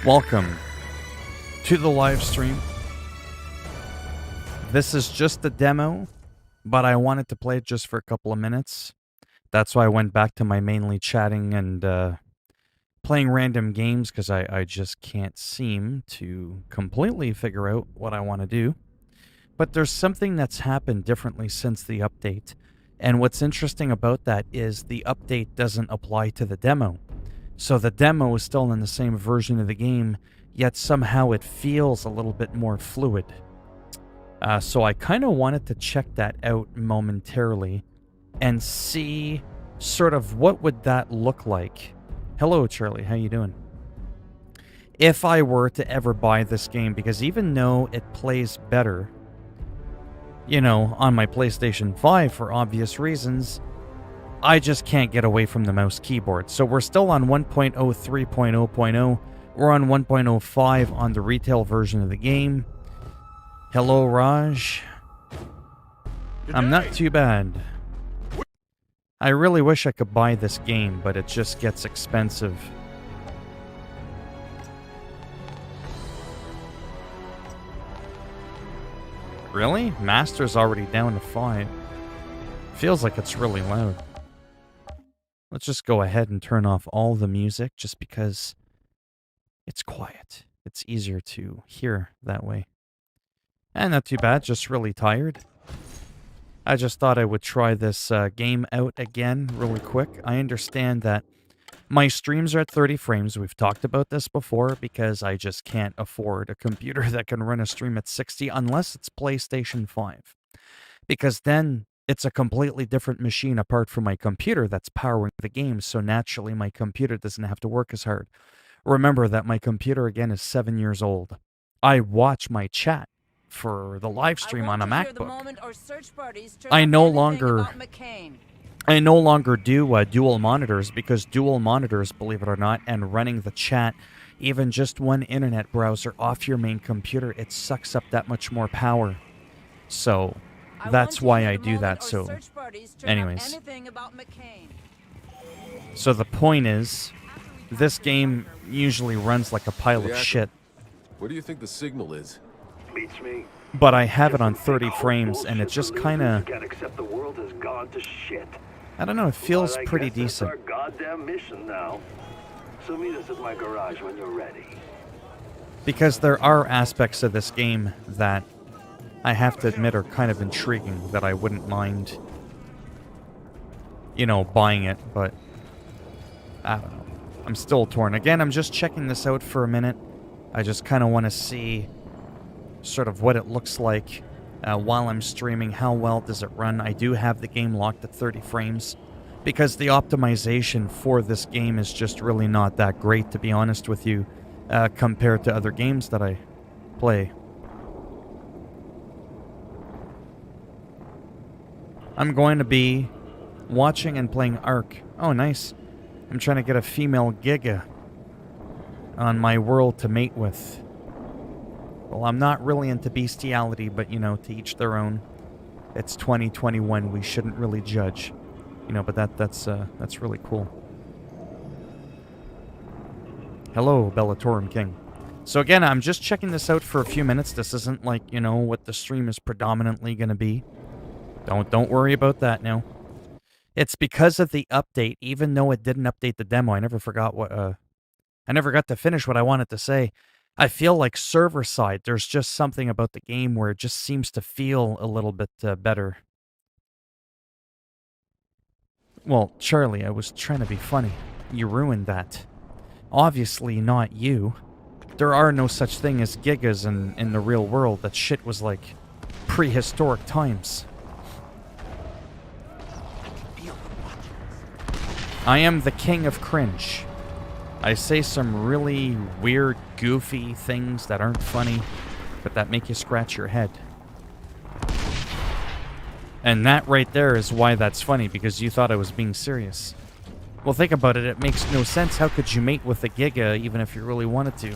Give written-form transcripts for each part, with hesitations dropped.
Welcome to the live stream. This is just a demo, but I wanted to play it just for a couple of minutes. That's why I went back to my mainly chatting and playing random games, because I just can't seem to completely figure out what I want to do. But there's something that's happened differently since the update. And what's interesting about that is the update doesn't apply to the demo. So the demo is still in the same version of the game, yet somehow it feels a little bit more fluid. So I kind of wanted to check that out momentarily and see sort of what would that look like. Hello, Charlie. How you doing? If I were to ever buy this game, because even though it plays better, you know, on my PlayStation 5 for obvious reasons, I just can't get away from the mouse keyboard. So we're still on 1.03.0.0. We're on 1.05 on the retail version of the game. Hello, Raj. I'm not too bad. I really wish I could buy this game, but it just gets expensive. Really? Master's already down to 5. Feels like it's really loud. Let's just go ahead and turn off all the music just because it's quiet. It's easier to hear that way. And not too bad, just really tired. I just thought I would try this game out again really quick. I understand that my streams are at 30 frames. We've talked about this before because I just can't afford a computer that can run a stream at 60 unless it's PlayStation 5. Because then it's a completely different machine apart from my computer that's powering the game, so naturally my computer doesn't have to work as hard. Remember that my computer, again, is 7 years old. I watch my chat for the live stream on a MacBook. I no longer do dual monitors, because dual monitors, believe it or not, and running the chat, even just one internet browser off your main computer, it sucks up that much more power. So that's why I do that. So anyways, so the point is, this game usually runs like a pile of shit. What do you think the signal is? Beats me. But I have it on 30 frames, and it just kind of, I don't know, it feels pretty decent. That's our goddamn mission now. So meet us at my garage when you're ready. Because there are aspects of this game that I have to admit are kind of intriguing, that I wouldn't mind, you know, buying it, but I don't know. I'm still torn. Again, I'm just checking this out for a minute. I just kind of want to see sort of what it looks like while I'm streaming. How well does it run? I do have the game locked at 30 frames because the optimization for this game is just really not that great, to be honest with you, compared to other games that I play. I'm going to be watching and playing Ark. Oh, nice. I'm trying to get a female Giga on my world to mate with. Well, I'm not really into bestiality, but, you know, to each their own. It's 2021. We shouldn't really judge. You know, but that's really cool. Hello, Bellatorum King. So again, I'm just checking this out for a few minutes. This isn't like, you know, what the stream is predominantly going to be. Don't worry about that now. It's because of the update, even though it didn't update the demo. I never forgot what, I never got to finish what I wanted to say. I feel like server side, there's just something about the game where it just seems to feel a little bit better. Well, Charlie, I was trying to be funny. You ruined that. Obviously not you. There are no such thing as gigas in the real world. That shit was like prehistoric times. I am the king of cringe. I say some really weird, goofy things that aren't funny, but that make you scratch your head. And that right there is why that's funny, because you thought I was being serious. Well, think about it. It makes no sense. How could you mate with a Giga even if you really wanted to?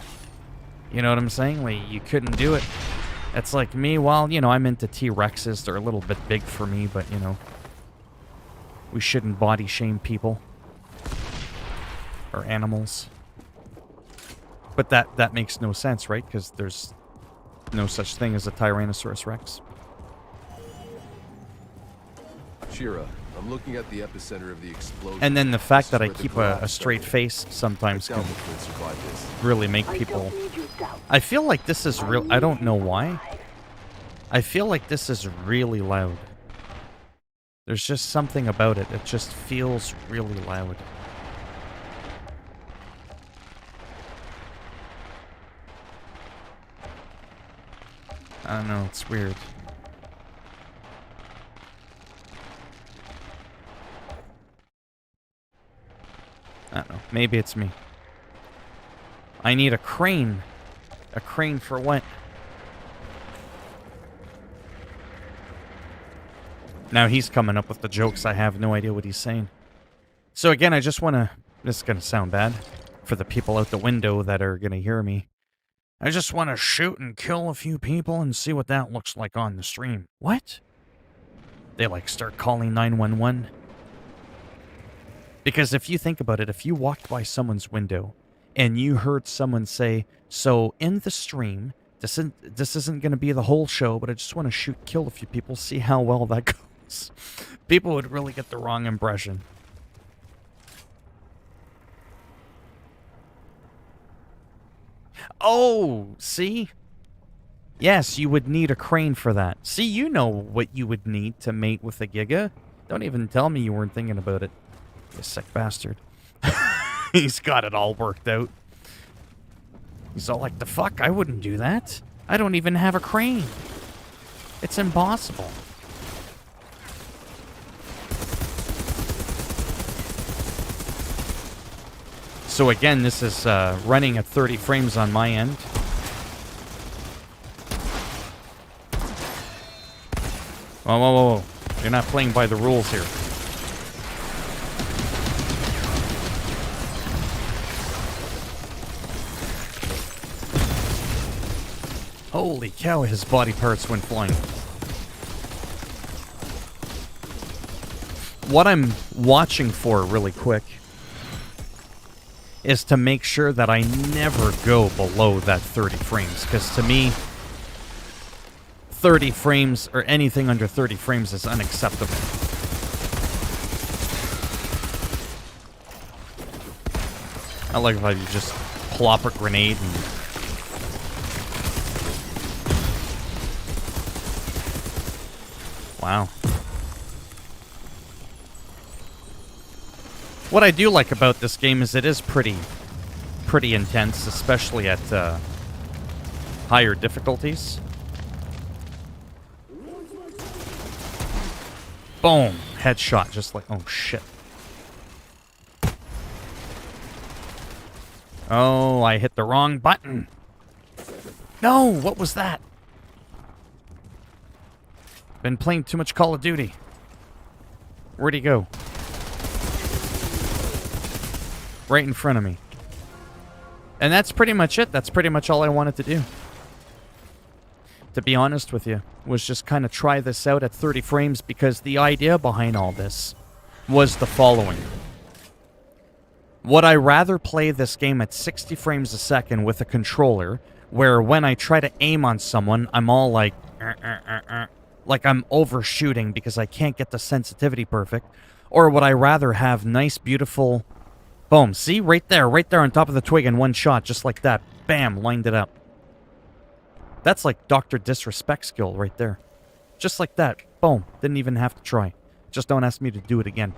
You know what I'm saying? Like, you couldn't do it. It's like me, well, you know, I'm into T-Rexes. They're a little bit big for me, but, you know, we shouldn't body shame people. Or animals. But that makes no sense, right? Because there's no such thing as a Tyrannosaurus Rex. Shira, I'm looking at the epicenter of the explosion. And then the fact that I This is where keep the a garage straight started. face I sometimes doubt can we can survive this. really make I people... don't need your doubt. I feel like this is real... I don't know why. I feel like this is really loud. There's just something about it. It just feels really loud. I don't know, it's weird. I don't know. Maybe it's me. I need a crane. A crane for what? Now he's coming up with the jokes. I have no idea what he's saying. So again, I just want to... This is going to sound bad for the people out the window that are going to hear me. I just want to shoot and kill a few people and see what that looks like on the stream. What? They like start calling 911. Because if you think about it, if you walked by someone's window and you heard someone say, so in the stream, this isn't going to be the whole show, but I just want to shoot, kill a few people, see how well that goes. People would really get the wrong impression. Oh, see? Yes, you would need a crane for that. See, you know what you would need to mate with a Giga. Don't even tell me you weren't thinking about it. You sick bastard. He's got it all worked out. He's all like, the fuck? I wouldn't do that. I don't even have a crane. It's impossible. So again, this is running at 30 frames on my end. Whoa, whoa, whoa, whoa. You're not playing by the rules here. Holy cow, his body parts went flying. What I'm watching for really quick is to make sure that I never go below that 30 frames. Because to me, 30 frames or anything under 30 frames is unacceptable. I like how you just plop a grenade and... Wow. What I do like about this game is it is pretty intense, especially at higher difficulties. Boom! Headshot, just like... Oh, shit. Oh, I hit the wrong button. No, what was that? Been playing too much Call of Duty. Where'd he go? Right in front of me. And that's pretty much it. That's pretty much all I wanted to do. To be honest with you, was just kind of try this out at 30 frames because the idea behind all this was the following. Would I rather play this game at 60 frames a second with a controller where when I try to aim on someone, I'm all like I'm overshooting because I can't get the sensitivity perfect? Or would I rather have nice, beautiful... Boom, see? Right there on top of the twig in one shot, just like that. Bam, lined it up. That's like Dr. Disrespect skill right there. Just like that. Boom, didn't even have to try. Just don't ask me to do it again.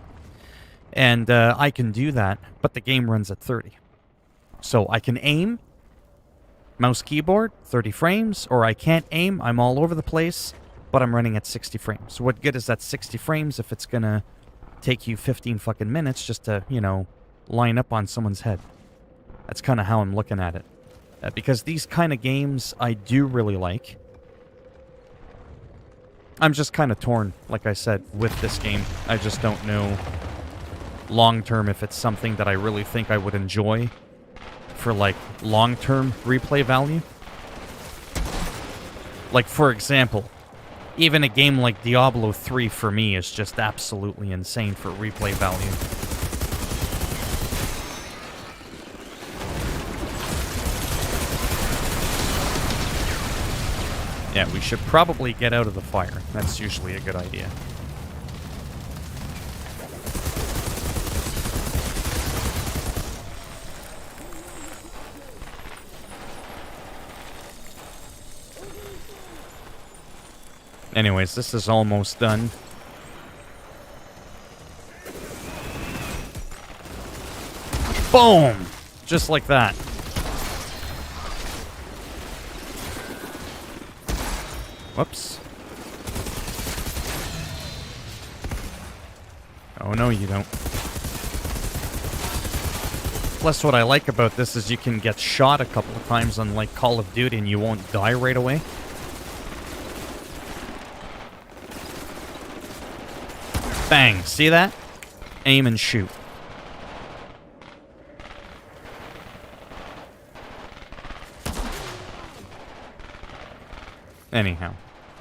And I can do that, but the game runs at 30. So I can aim, mouse keyboard, 30 frames, or I can't aim, I'm all over the place, but I'm running at 60 frames. So what good is that 60 frames if it's gonna take you 15 fucking minutes just to, you know, line up on someone's head? That's kind of how I'm looking at it. Because these kind of games I do really like. I'm just kind of torn, like I said, with this game. I just don't know long-term if it's something that I really think I would enjoy for, like, long-term replay value. Like, for example, even a game like Diablo 3 for me is just absolutely insane for replay value. Yeah, we should probably get out of the fire. That's usually a good idea. Anyways, this is almost done. Boom! Just like that. Whoops. Oh, no, you don't. Plus, what I like about this is you can get shot a couple of times on, like, Call of Duty and you won't die right away. Bang! See that? Aim and shoot. Anyhow.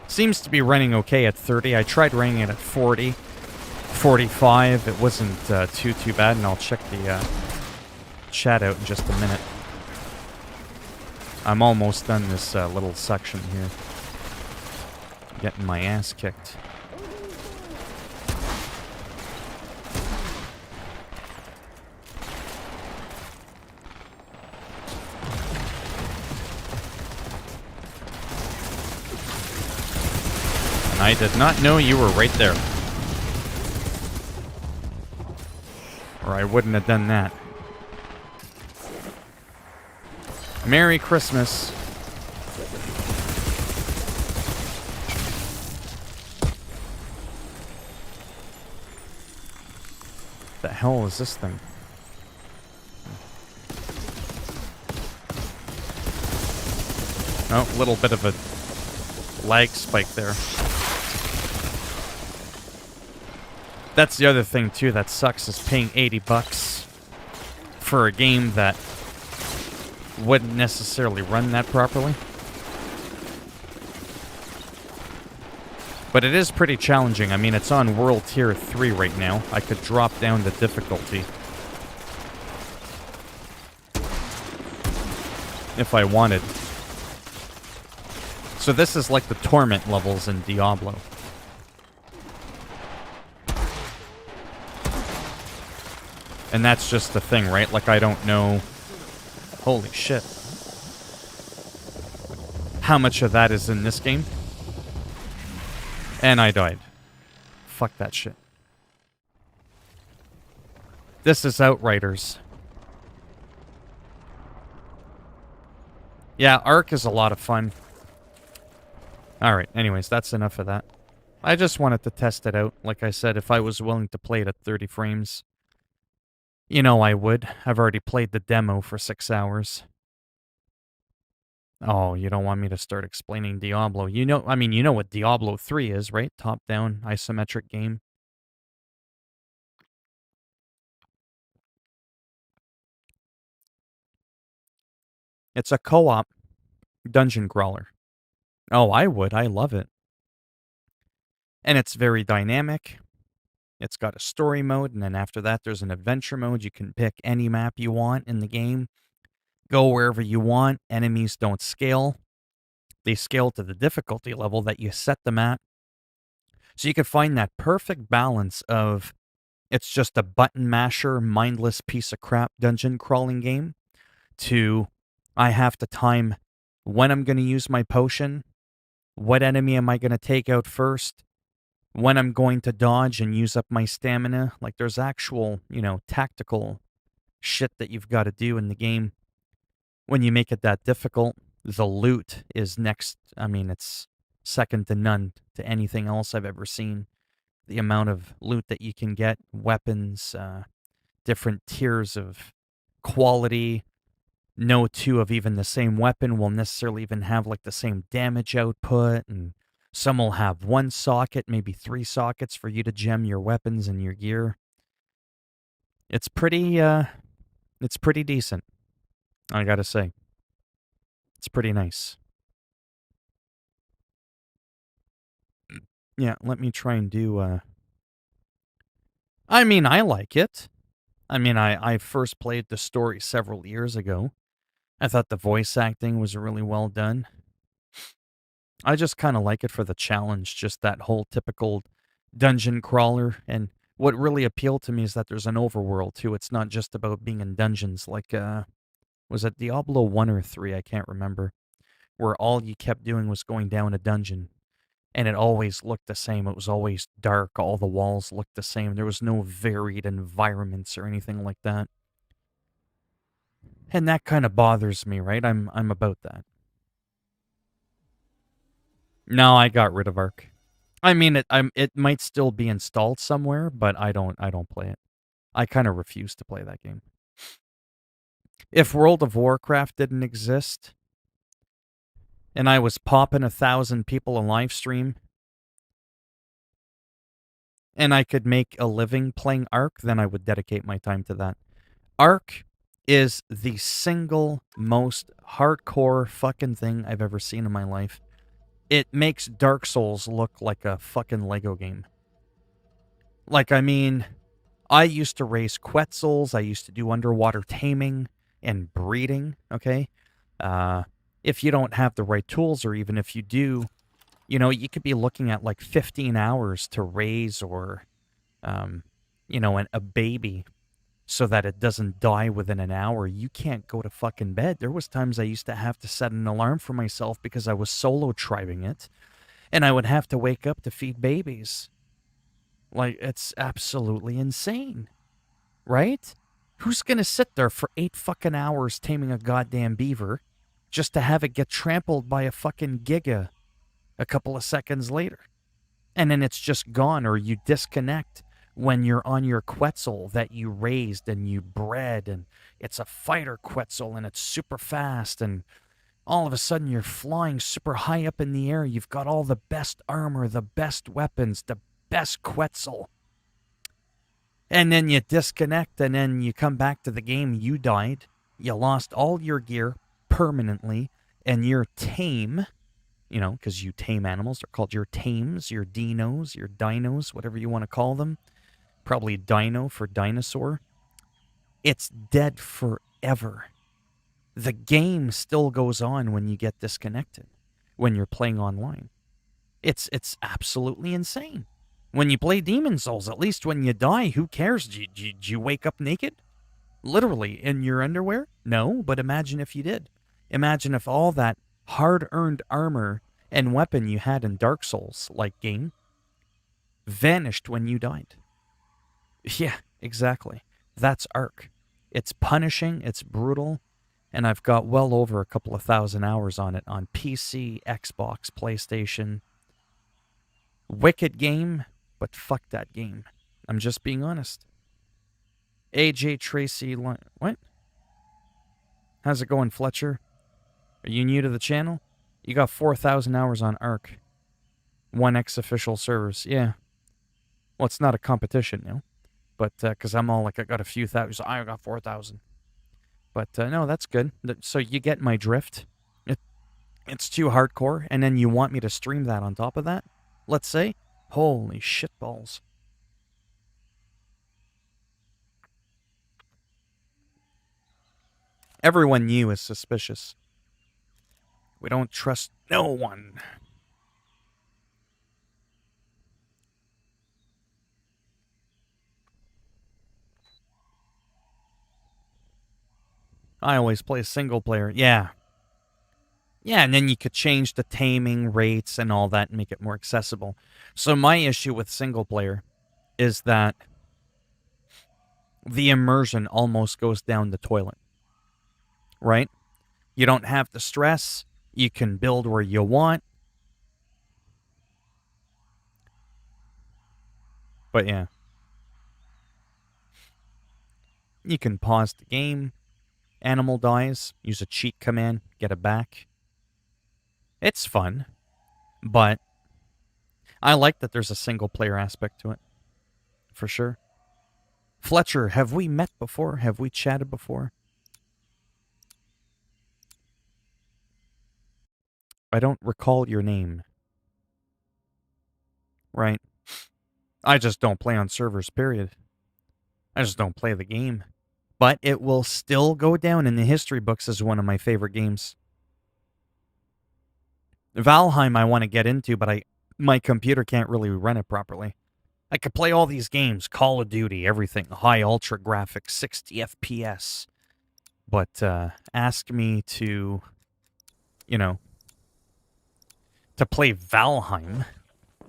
Seems to be running okay at 30. I tried running it at 40. 45. It wasn't too bad, and I'll check the chat out in just a minute. I'm almost done this little section here. Getting my ass kicked. I did not know you were right there. Or I wouldn't have done that. Merry Christmas. The hell is this thing? Oh, a little bit of a lag spike there. That's the other thing, too, that sucks, is paying $80 for a game that wouldn't necessarily run that properly. But it is pretty challenging. I mean, it's on World Tier 3 right now. I could drop down the difficulty if I wanted. So this is like the torment levels in Diablo. And that's just the thing, right? Like, I don't know... Holy shit. How much of that is in this game? And I died. Fuck that shit. This is Outriders. Yeah, Ark is a lot of fun. Alright, anyways, that's enough of that. I just wanted to test it out. Like I said, if I was willing to play it at 30 frames... You know I would. I've already played the demo for 6 hours. Oh, you don't want me to start explaining Diablo. You know, I mean, you know what Diablo 3 is, right? Top-down, isometric game. It's a co-op dungeon crawler. Oh, I would. I love it. And it's very dynamic. It's got a story mode, and then after that, there's an adventure mode. You can pick any map you want in the game. Go wherever you want. Enemies don't scale. They scale to the difficulty level that you set them at. So you can find that perfect balance of it's just a button masher, mindless piece of crap dungeon crawling game to I have to time when I'm going to use my potion, what enemy am I going to take out first, when I'm going to dodge and use up my stamina. Like, there's actual, you know, tactical shit that you've got to do in the game. When you make it that difficult, the loot is next. I mean, it's second to none to anything else I've ever seen. The amount of loot that you can get, weapons, different tiers of quality. No two of even the same weapon will necessarily even have like the same damage output, and some will have one socket, maybe 3 sockets for you to gem your weapons and your gear. It's pretty decent, I gotta say. It's pretty nice. Yeah, let me try and do, I mean, I like it. I mean, I first played the story several years ago. I thought the voice acting was really well done. I just kind of like it for the challenge, just that whole typical dungeon crawler. And what really appealed to me is that there's an overworld too. It's not just about being in dungeons like was it Diablo 1 or 3, I can't remember, where all you kept doing was going down a dungeon and it always looked the same. It was always dark, all the walls looked the same. There was no varied environments or anything like that. And that kind of bothers me, right? I'm about that. No, I got rid of Ark. I mean, it might still be installed somewhere, but I don't play it. I kind of refuse to play that game. If World of Warcraft didn't exist and I was popping 1,000 people a live stream and I could make a living playing Ark, then I would dedicate my time to that. Ark is the single most hardcore fucking thing I've ever seen in my life. It makes Dark Souls look like a fucking Lego game. Like, I mean, I used to raise Quetzals. I used to do underwater taming and breeding, okay? Uh, if you don't have the right tools, or even if you do, you could be looking at like 15 hours to raise or, a baby so that it doesn't die within an hour. You can't go to fucking bed. There was times I used to have to set an alarm for myself because I was solo tribing it, and I would have to wake up to feed babies. Like, it's absolutely insane, right? Who's gonna sit there for 8 fucking hours taming a goddamn beaver just to have it get trampled by a fucking giga a couple of seconds later? And then it's just gone, or you disconnect when you're on your Quetzal that you raised and you bred, and it's a fighter Quetzal and it's super fast, and all of a sudden you're flying super high up in the air. You've got all the best armor, the best weapons, the best Quetzal. And then you disconnect, and then you come back to the game. You died. You lost all your gear permanently, and you're tame, because you tame animals. They're called your tames, your dinos, whatever you want to call them. Probably dino for dinosaur. It's dead forever. The game still goes on when you get disconnected, when you're playing online. It's absolutely insane. When you play Demon Souls, at least when you die, who cares? Did you wake up naked? Literally, in your underwear? No, but imagine if you did. Imagine if all that hard-earned armor and weapon you had in Dark Souls-like game vanished when you died. Yeah, exactly. That's Ark. It's punishing, it's brutal, and I've got well over a couple of thousand hours on it on PC, Xbox, PlayStation. Wicked game, but fuck that game. I'm just being honest. AJ Tracy, what? How's it going, Fletcher? Are you new to the channel? You got 4,000 hours on Ark. 1x official servers, yeah. Well, it's not a competition, but because I'm all like, I got a few thousand, so I got 4,000. But no, that's good. So you get my drift. It's too hardcore, and then you want me to stream that on top of that? Let's say? Holy shitballs. Everyone new is suspicious. We don't trust no one. I always play single player. Yeah. Yeah, and then you could change the taming rates and all that and make it more accessible. So my issue with single player is that the immersion almost goes down the toilet. Right? You don't have the stress. You can build where you want. But yeah. You can pause the game. Animal dies. Use a cheat command. Get it back. It's fun. But I like that there's a single player aspect to it. For sure. Fletcher, have we met before? Have we chatted before? I don't recall your name. Right. I just don't play on servers, period. I just don't play the game. But it will still go down in the history books as one of my favorite games. Valheim I want to get into, but my computer can't really run it properly. I could play all these games, Call of Duty, everything, high ultra graphics, 60 FPS. But ask me to, you know, to play Valheim,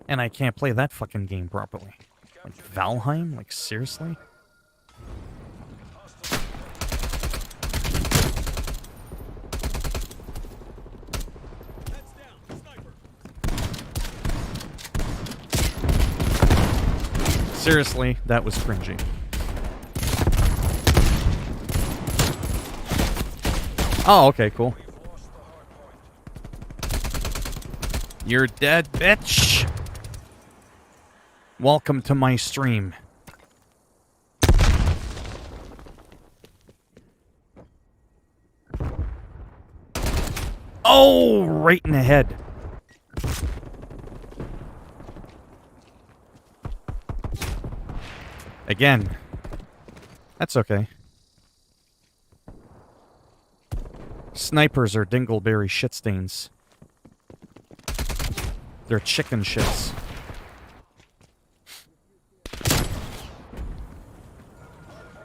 and I can't play that fucking game properly. Like, Valheim? Like, seriously? Seriously, that was cringy. Oh, okay, cool. You're dead, bitch! Welcome to my stream. Oh, right in the head. Again. That's okay. Snipers are dingleberry shitstains. They're chicken shits.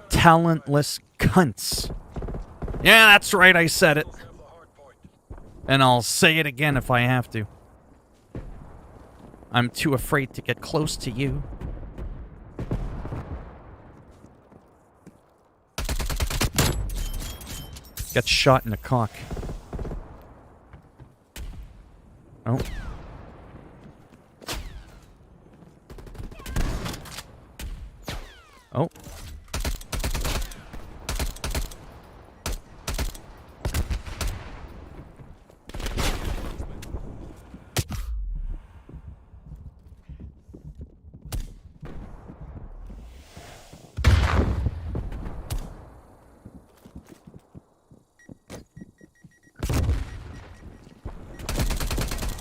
Talentless cunts. Yeah, that's right, I said it. And I'll say it again if I have to. I'm too afraid to get close to you. Get shot in the cock. Oh. Oh.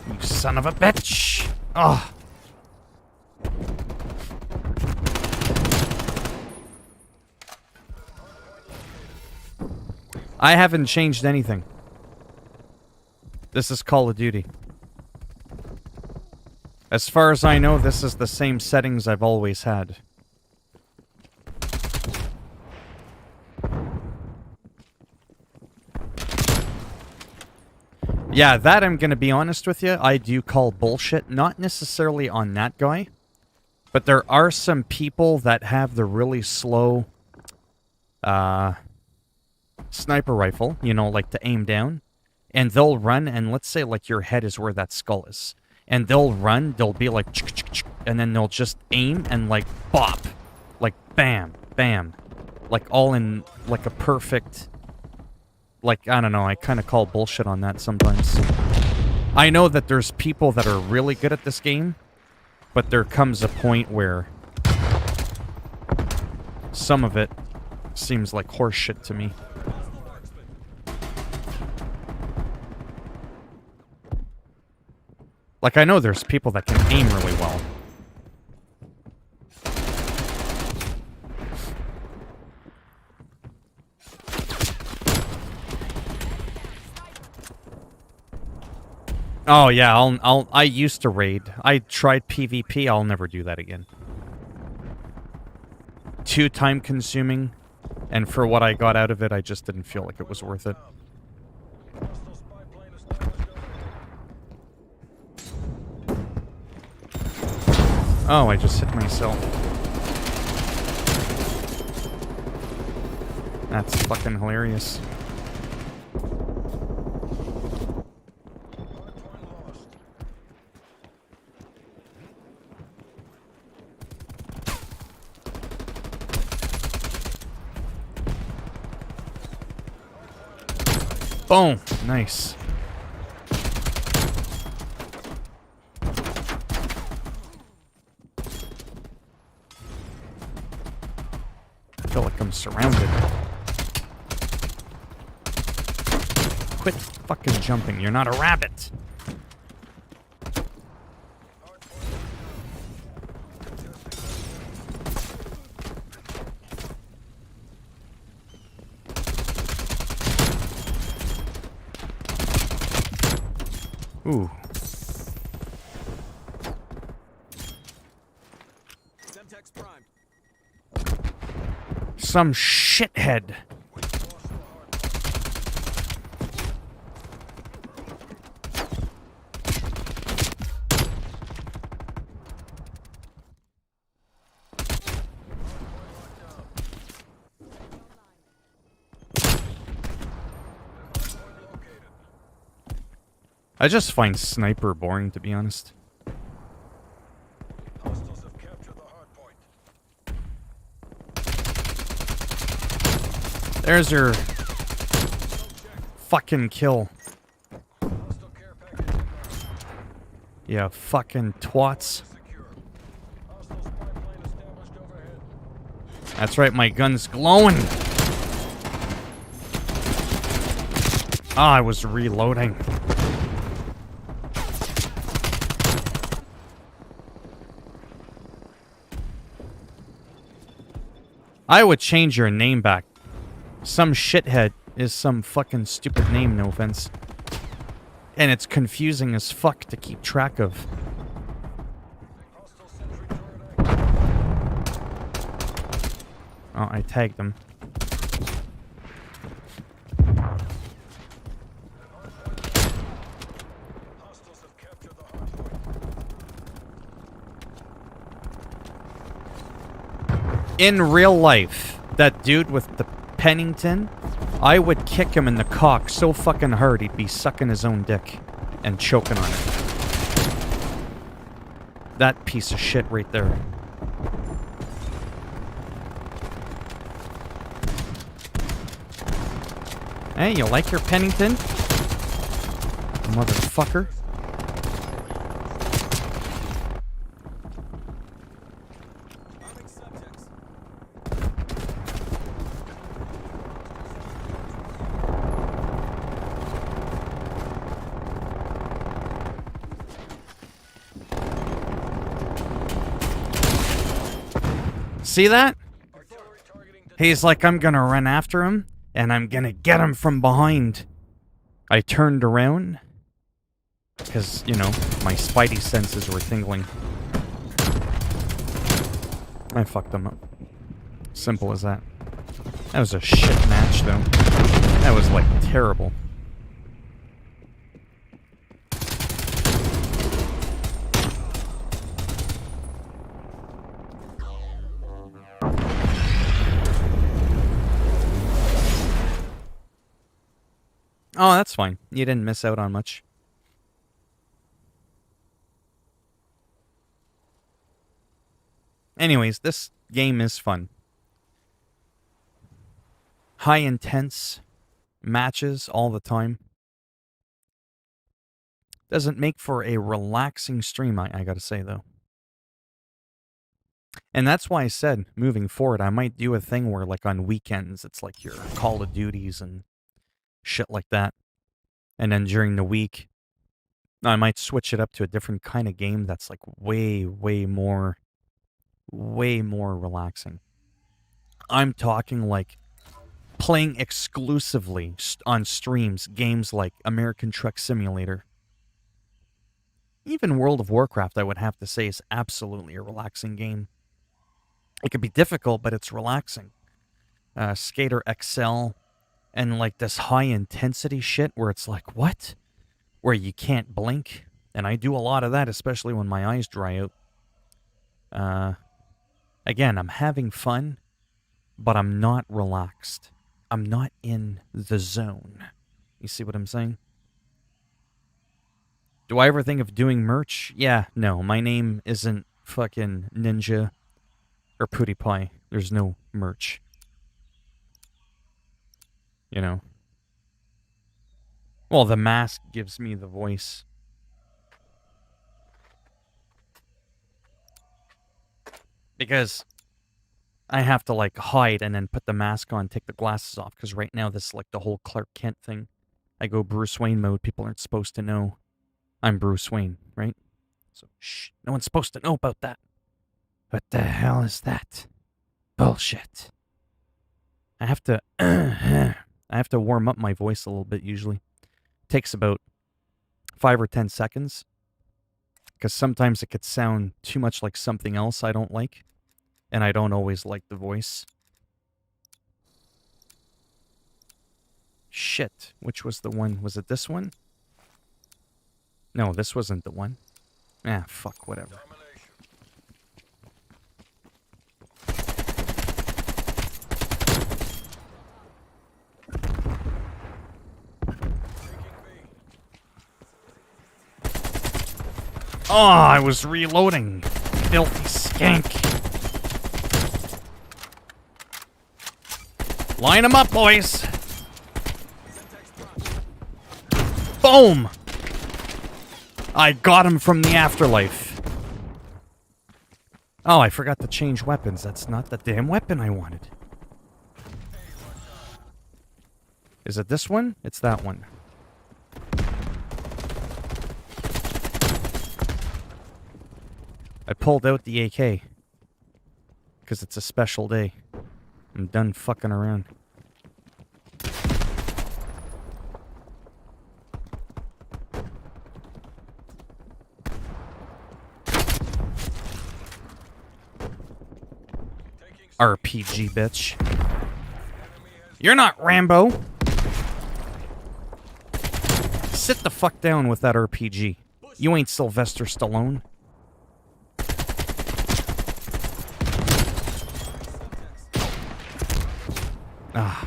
You son of a bitch! Ugh. I haven't changed anything. This is Call of Duty. As far as I know, this is the same settings I've always had. Yeah, that I'm gonna be honest with you, I do call bullshit. Not necessarily on that guy, but there are some people that have the really slow sniper rifle, you know, like to aim down, and they'll run, and let's say like your head is where that skull is, and they'll run, they'll be like, and then they'll just aim and like bop, like bam, bam, like all in like a perfect, like, I don't know, I kind of call bullshit on that sometimes. I know that there's people that are really good at this game, but there comes a point where some of it seems like horse shit to me. Like, I know there's people that can aim really well. Oh yeah, I used to raid. I tried PvP, I'll never do that again. Too time consuming, and for what I got out of it, I just didn't feel like it was worth it. Oh, I just hit myself. That's fucking hilarious. Boom! Nice. I feel like I'm surrounded. Quit fucking jumping. You're not a rabbit. Ooh, Some shithead. I just find sniper boring, to be honest. Hostiles have captured the hard point. There's your fucking kill. Hostile care package inbound. Yeah, fucking twats. Secure. Hostile spy plane established overhead. That's right, my gun's glowing. Ah, I was reloading. I would change your name back. Some shithead is some fucking stupid name, no offense. And it's confusing as fuck to keep track of. Hostile sentry turret active. Oh, I tagged him. Hostiles have captured the hard point. In real life, that dude with the Pennington, I would kick him in the cock so fucking hard he'd be sucking his own dick and choking on it. That piece of shit right there. Hey, you like your Pennington? Motherfucker. Arming subjects. See that? Artillery targeting He's like, I'm gonna run after him, and I'm gonna get him from behind. I turned around, because, you know, my spidey senses were tingling. I fucked him up. Simple as that. That was a shit match, though. That was, like, terrible. Oh, that's fine. You didn't miss out on much. Anyways, this game is fun. High intense matches all the time. Doesn't make for a relaxing stream, I gotta say, though. And that's why I said, moving forward, I might do a thing where, like, on weekends, it's like your Call of Duties and shit like that. And then during the week, I might switch it up to a different kind of game that's, like, way more relaxing. I'm talking, like, playing exclusively on streams games like American Truck Simulator. Even World of Warcraft, I would have to say, is absolutely a relaxing game. It could be difficult, but it's relaxing. Skater XL, and like this high intensity shit where it's like, what? Where you can't blink. And I do a lot of that, especially when my eyes dry out. Again, I'm having fun, but I'm not relaxed. I'm not in the zone. You see what I'm saying? Do I ever think of doing merch? Yeah, no. My name isn't fucking Ninja or PewDiePie. There's no merch. You know? Well, the mask gives me the voice. Because I have to, like, hide and then put the mask on, take the glasses off. Because right now, this is like the whole Clark Kent thing. I go Bruce Wayne mode. People aren't supposed to know I'm Bruce Wayne, right? So, shh. No one's supposed to know about that. What the hell is that? Bullshit. I have to... I have to warm up my voice a little bit, usually. Takes about 5 or 10 seconds. Because sometimes it could sound too much like something else I don't like. and I don't always like the voice. Shit. Which was the one? Was it this one? No, this wasn't the one. Ah, fuck, whatever. Oh, I was reloading. Filthy skank. Line them up, boys. Boom! I got him from the afterlife. Oh, I forgot to change weapons. That's not the damn weapon I wanted. Is it this one? It's that one. I pulled out the AK. Because it's a special day. I'm done fucking around. RPG, bitch. You're not Rambo. Sit the fuck down with that RPG. You ain't Sylvester Stallone. Ah.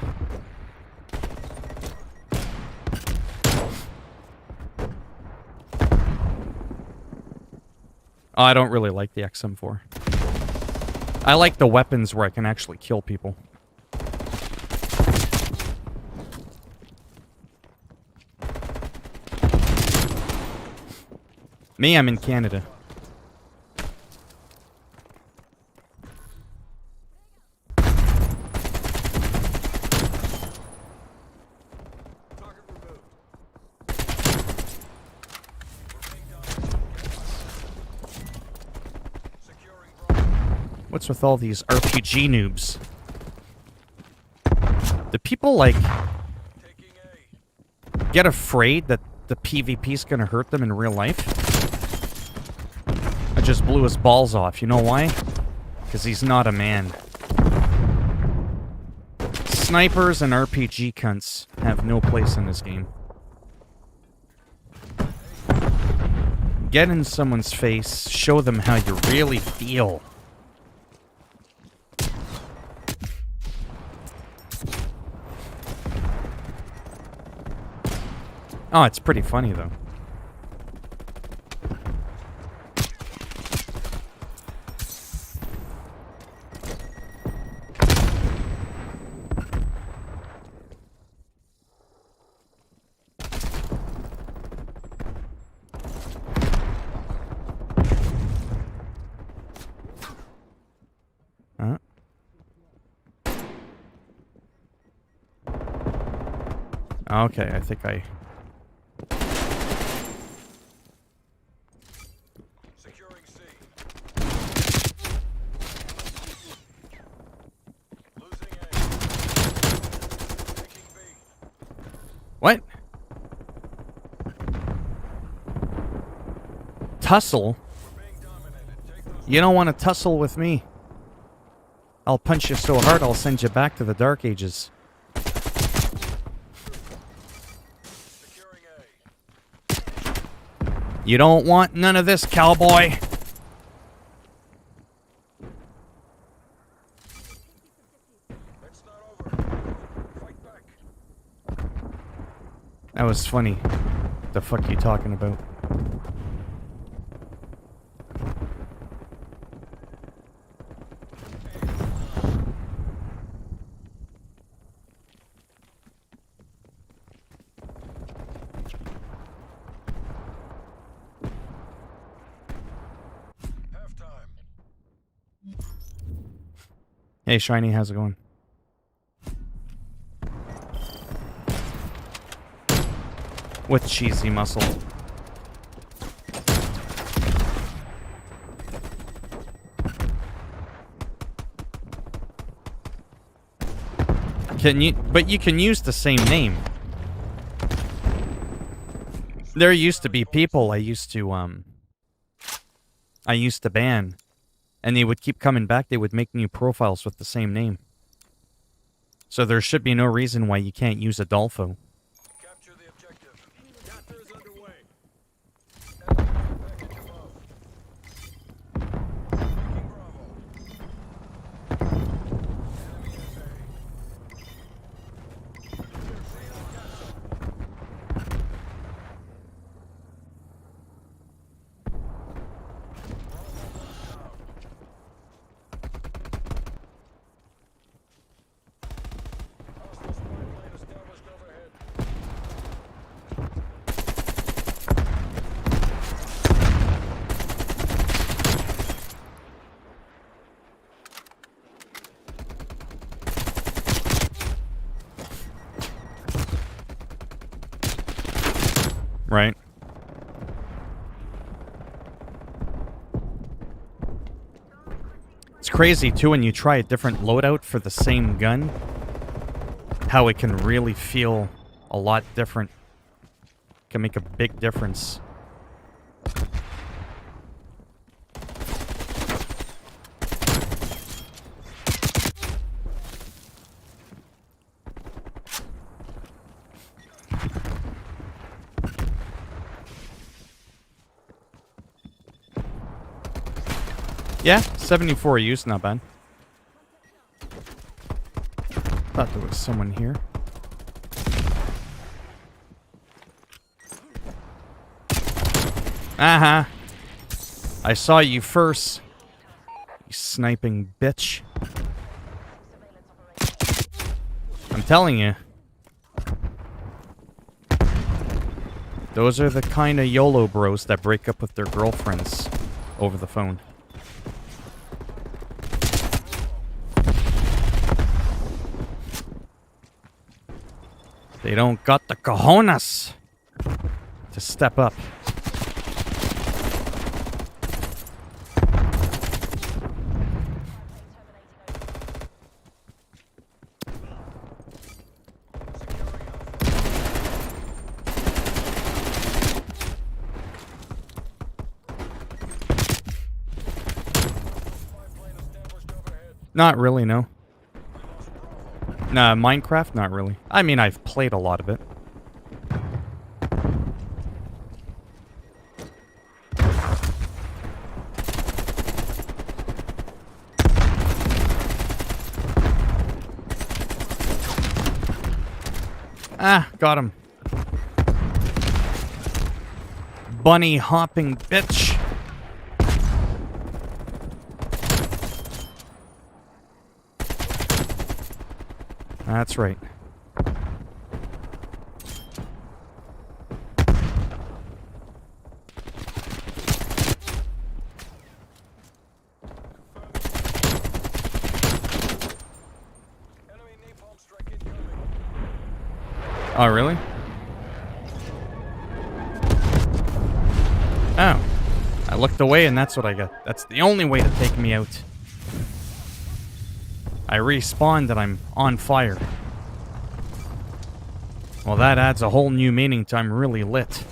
Oh, I don't really like the XM4. I like the weapons where I can actually kill people. Me, I'm in Canada. What's with all these RPG noobs? Do people, like, get afraid that the PvP's gonna hurt them in real life? I just blew his balls off. You know why? Because he's not a man. Snipers and RPG cunts have no place in this game. Get in someone's face, show them how you really feel. Oh, it's pretty funny, though. Huh? Okay, I think I... What? Tussle? You don't want to tussle with me. I'll punch you so hard I'll send you back to the Dark Ages. You don't want none of this, cowboy. That was funny. What the fuck are you talking about? Hey, Shiny, how's it going? With cheesy muscle. But you can use the same name. There used to be people I used to ban And they would keep coming back. They would make new profiles with the same name. So there should be no reason why you can't use Adolfo. Capture the objective. Capture is underway. Enemy package above. Taking Bravo. Enemy is hostile spy plane established overhead. Right. It's crazy, too, when you try a different loadout for the same gun. How it can really feel a lot different. Can make a big difference. Yeah, 74 use, not bad. Thought there was someone here. Uh-huh. I saw you first. You sniping bitch. I'm telling you. Those are the kind of YOLO bros that break up with their girlfriends over the phone. They don't got the cojones to step up. Not really, no. Nah, Minecraft? Not really. I mean, I've played a lot of it. Ah, got him. Bunny hopping bitch. That's right. Oh, really? Oh. I looked away and that's what I got. That's the only way to take me out. I respawned and I'm on fire. Well, that adds a whole new meaning to I'm really lit.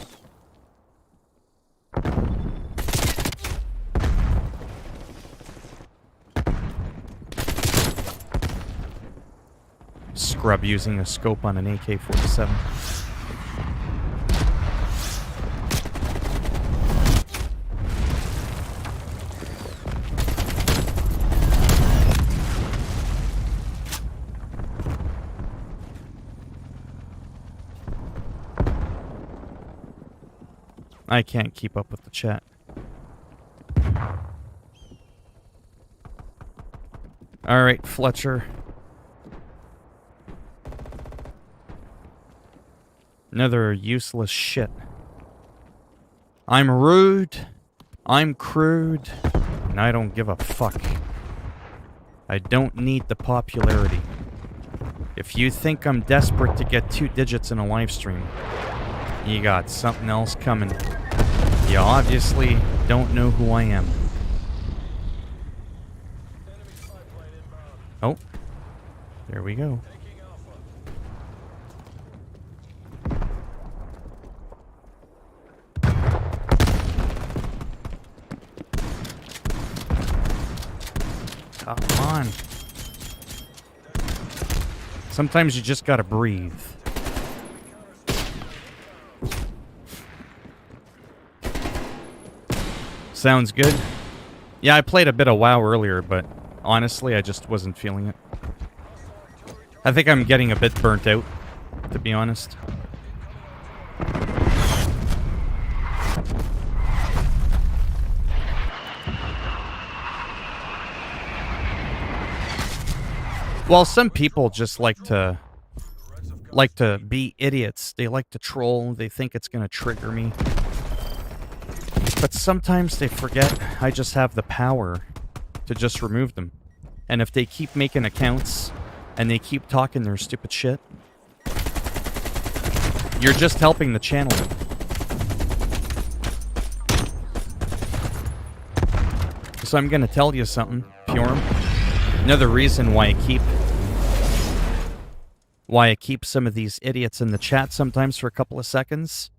Scrub using a scope on an AK-47. I can't keep up with the chat. Alright, Fletcher. Another useless shit. I'm rude, I'm crude, and I don't give a fuck. I don't need the popularity. If you think I'm desperate to get 2 digits in a live stream, you got something else coming. You obviously don't know who I am. Oh, there we go. Come on. Sometimes you just gotta breathe. Sounds good. Yeah, I played a bit of WoW earlier, but honestly, I just wasn't feeling it. I think I'm getting a bit burnt out, to be honest. Well, some people just like to be idiots. They like to troll. They think it's going to trigger me. But sometimes they forget I just have the power to just remove them. And if they keep making accounts and they keep talking their stupid shit, you're just helping the channel. So I'm going to tell you something, Pure. Another reason why I keep some of these idiots in the chat sometimes for a couple of seconds,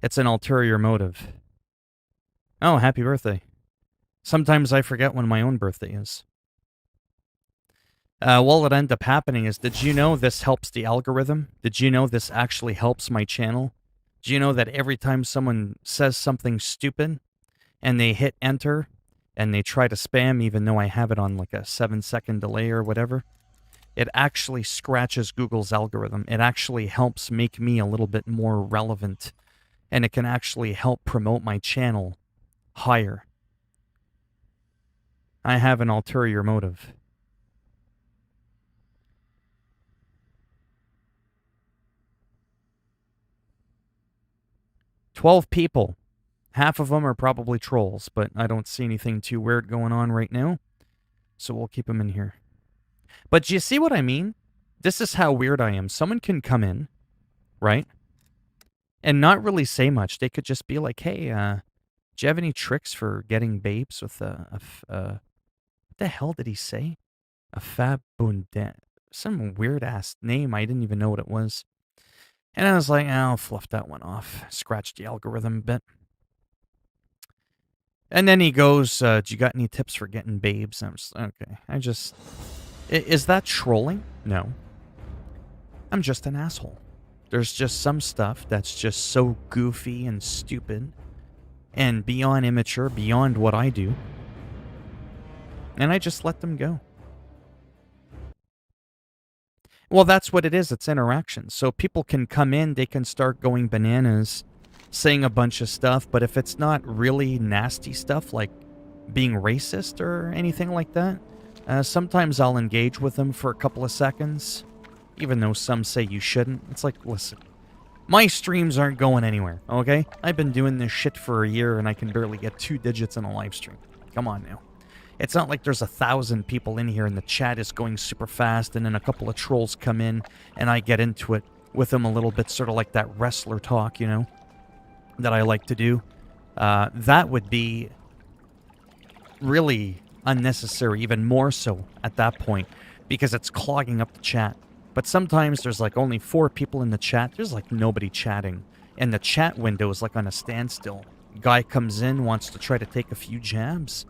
it's an ulterior motive. Oh, happy birthday. Sometimes I forget when my own birthday is. What ended up happening is, did you know this helps the algorithm? Did you know this actually helps my channel? Do you know that every time someone says something stupid and they hit enter and they try to spam, even though I have it on like a 7-second delay or whatever, it actually scratches Google's algorithm. It actually helps make me a little bit more relevant, and it can actually help promote my channel higher. I have an ulterior motive. "12 people. Half of them are probably trolls, but I don't see anything too weird going on right now, so we'll keep them in here." But do you see what I mean? This is how weird I am. Someone can come in, right, and not really say much. They could just be like, "Hey, do you have any tricks for getting babes with what the hell did he say? A fabundet. Some weird-ass name. I didn't even know what it was. And I was like, I'll fluff that one off. Scratch the algorithm a bit. And then he goes, do you got any tips for getting babes? I'm just, okay. Is that trolling? No. I'm just an asshole. There's just some stuff that's just so goofy and stupid and beyond immature, beyond what I do. And I just let them go. Well, that's what it is. It's interaction. So people can come in, they can start going bananas, saying a bunch of stuff, but if it's not really nasty stuff like being racist or anything like that, sometimes I'll engage with them for a couple of seconds, even though some say you shouldn't. It's like, listen, my streams aren't going anywhere, okay? I've been doing this shit for a year and I can barely get 2 digits in a live stream. Come on now. It's not like there's 1,000 people in here and the chat is going super fast and then a couple of trolls come in and I get into it with them a little bit, sort of like that wrestler talk, you know, that I like to do. That would be really unnecessary, even more so at that point, because it's clogging up the chat. But sometimes there's like only 4 people in the chat. There's like nobody chatting. And the chat window is like on a standstill. Guy comes in, wants to try to take a few jabs.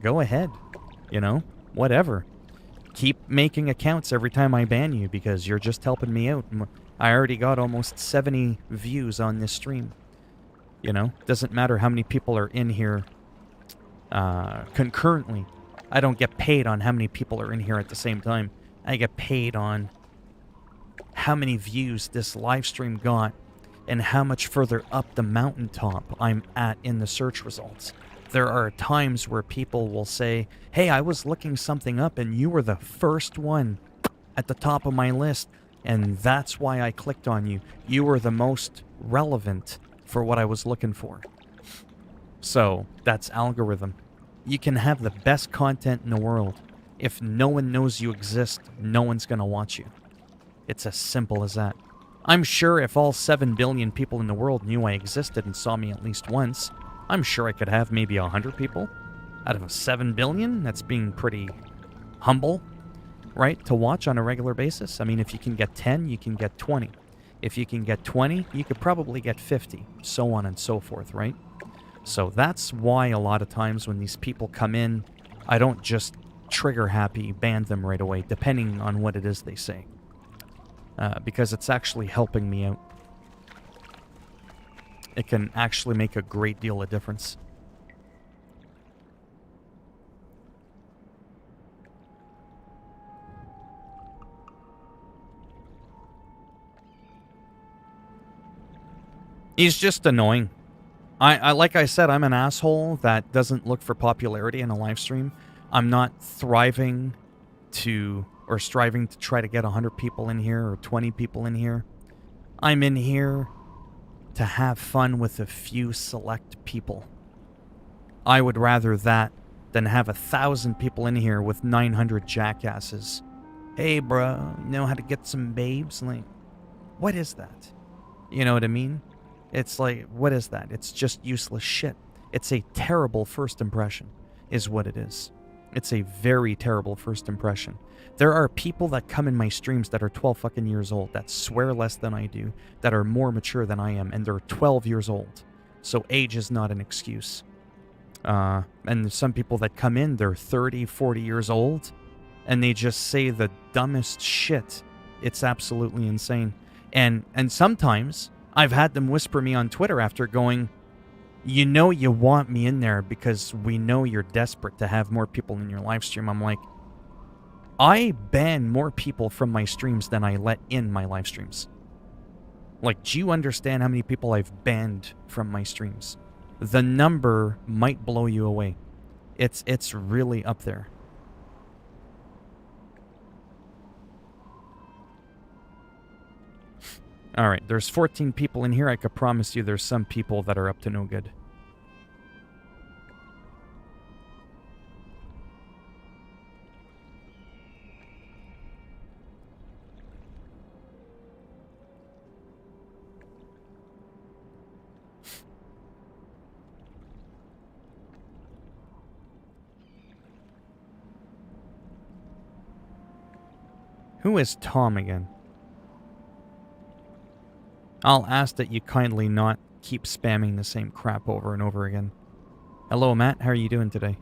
Go ahead. You know, whatever. Keep making accounts every time I ban you because you're just helping me out. I already got almost 70 views on this stream. You know, doesn't matter how many people are in here concurrently. I don't get paid on how many people are in here at the same time. I get paid on how many views this live stream got and how much further up the mountaintop I'm at in the search results. There are times where people will say, hey, I was looking something up and you were the first one at the top of my list, and that's why I clicked on you. You were the most relevant for what I was looking for. So, that's algorithm. You can have the best content in the world. If no one knows you exist, no one's going to watch you. It's as simple as that. I'm sure if all 7 billion people in the world knew I existed and saw me at least once, I'm sure I could have maybe 100 people out of 7 billion. That's being pretty humble, right, to watch on a regular basis. I mean, if you can get 10, you can get 20. If you can get 20, you could probably get 50, so on and so forth, right? So that's why a lot of times when these people come in, I don't just trigger happy, ban them right away, depending on what it is they say. Because it's actually helping me out. It can actually make a great deal of difference. He's just annoying. I like I said, I'm an asshole that doesn't look for popularity in a live stream. I'm not thriving to or striving to try to get 100 people in here or 20 people in here. I'm in here to have fun with a few select people. I would rather that than have 1,000 people in here with 900 jackasses. Hey, bro, you know how to get some babes? Like, what is that? You know what I mean? It's like, what is that? It's just useless shit. It's a terrible first impression, is what it is. It's a very terrible first impression. There are people that come in my streams that are 12 fucking years old, that swear less than I do, that are more mature than I am, and they're 12 years old. So age is not an excuse. And there's some people that come in, they're 30, 40 years old, and they just say the dumbest shit. It's absolutely insane. And sometimes I've had them whisper me on Twitter after going, you know you want me in there because we know you're desperate to have more people in your live stream. I'm like, I ban more people from my streams than I let in my live streams. Like, do you understand how many people I've banned from my streams? The number might blow you away. It's really up there. Alright, there's 14 people in here. I could promise you there's some people that are up to no good. Who is Tom again? I'll ask that you kindly not keep spamming the same crap over and over again. Hello, Matt. How are you doing today?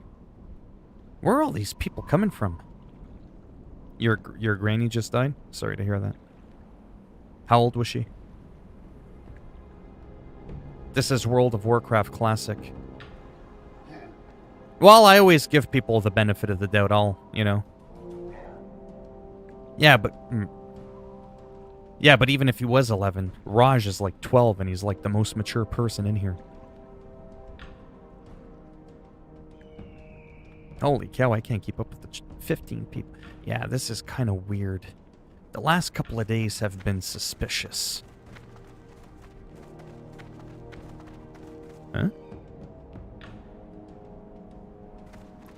Where are all these people coming from? Your granny just died? Sorry to hear that. How old was she? This is World of Warcraft Classic. Well, I always give people the benefit of the doubt. You know. Yeah, but even if he was 11, Raj is like 12 and he's like the most mature person in here. Holy cow, I can't keep up with the 15 people. Yeah, this is kind of weird. The last couple of days have been suspicious. Huh?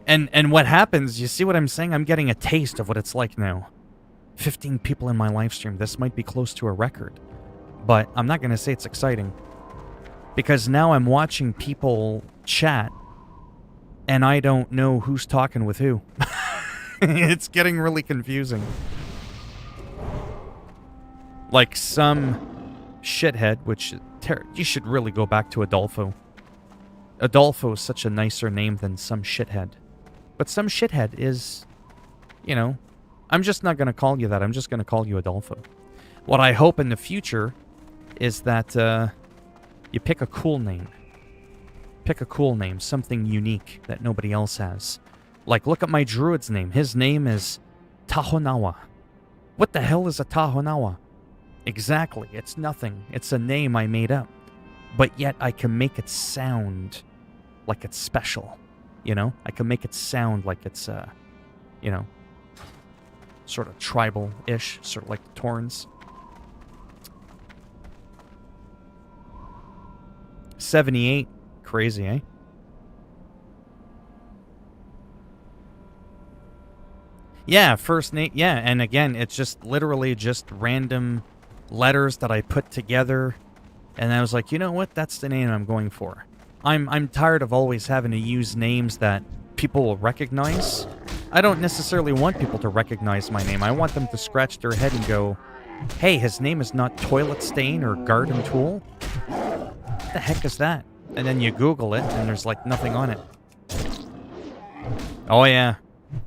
And what happens, you see what I'm saying? I'm getting a taste of what it's like now. 15 people in my live stream. This might be close to a record. But I'm not going to say it's exciting. Because now I'm watching people chat and I don't know who's talking with who. It's getting really confusing. Like some shithead, which you should really go back to Adolfo. Adolfo is such a nicer name than some shithead. But some shithead is, you know, I'm just not going to call you that. I'm just going to call you Adolfo. What I hope in the future is that you pick a cool name. Pick a cool name, something unique that nobody else has. Like, look at my druid's name. His name is Tahonawa. What the hell is a Tahonawa? Exactly, it's nothing. It's a name I made up. But yet I can make it sound like it's special. You know? I can make it sound like it's, you know, sort of tribal-ish, sort of like the Torrens. 78. Crazy, eh? Yeah, first name. Yeah, and again, it's just literally just random letters that I put together. And I was like, you know what? That's the name I'm going for. I'm tired of always having to use names that people will recognize. I don't necessarily want people to recognize my name. I want them to scratch their head and go, hey, his name is not Toilet Stain or Garden Tool? What the heck is that? And then you Google it, and there's like nothing on it. Oh yeah.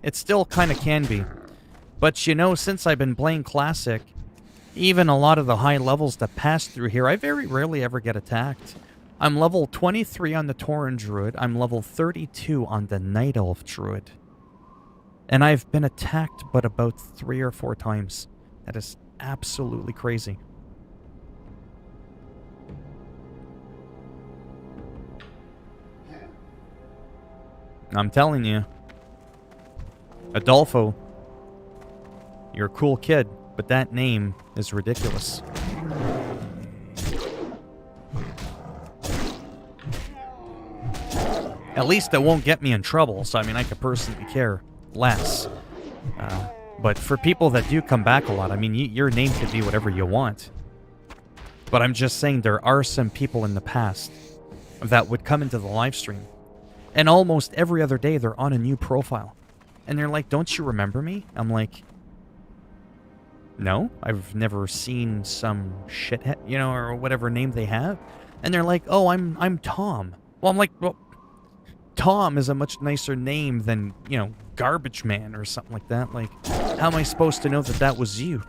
It still kind of can be. But you know, since I've been playing Classic, even a lot of the high levels that pass through here, I very rarely ever get attacked. I'm level 23 on the Tauren Druid. I'm level 32 on the Night Elf Druid. And I've been attacked but about 3 or 4 times. That is absolutely crazy. I'm telling you. Adolfo, you're a cool kid, but that name is ridiculous. At least it won't get me in trouble, so I mean, I could personally care less. But for people that do come back a lot, I mean, your name could be whatever you want. But I'm just saying there are some people in the past that would come into the live stream, and almost every other day they're on a new profile. And they're like, don't you remember me? I'm like, no, I've never seen some shithead, you know, or whatever name they have. And they're like, oh, I'm Tom. Well, I'm like, well, Tom is a much nicer name than, you know, Garbage Man or something like that. Like, how am I supposed to know that that was you?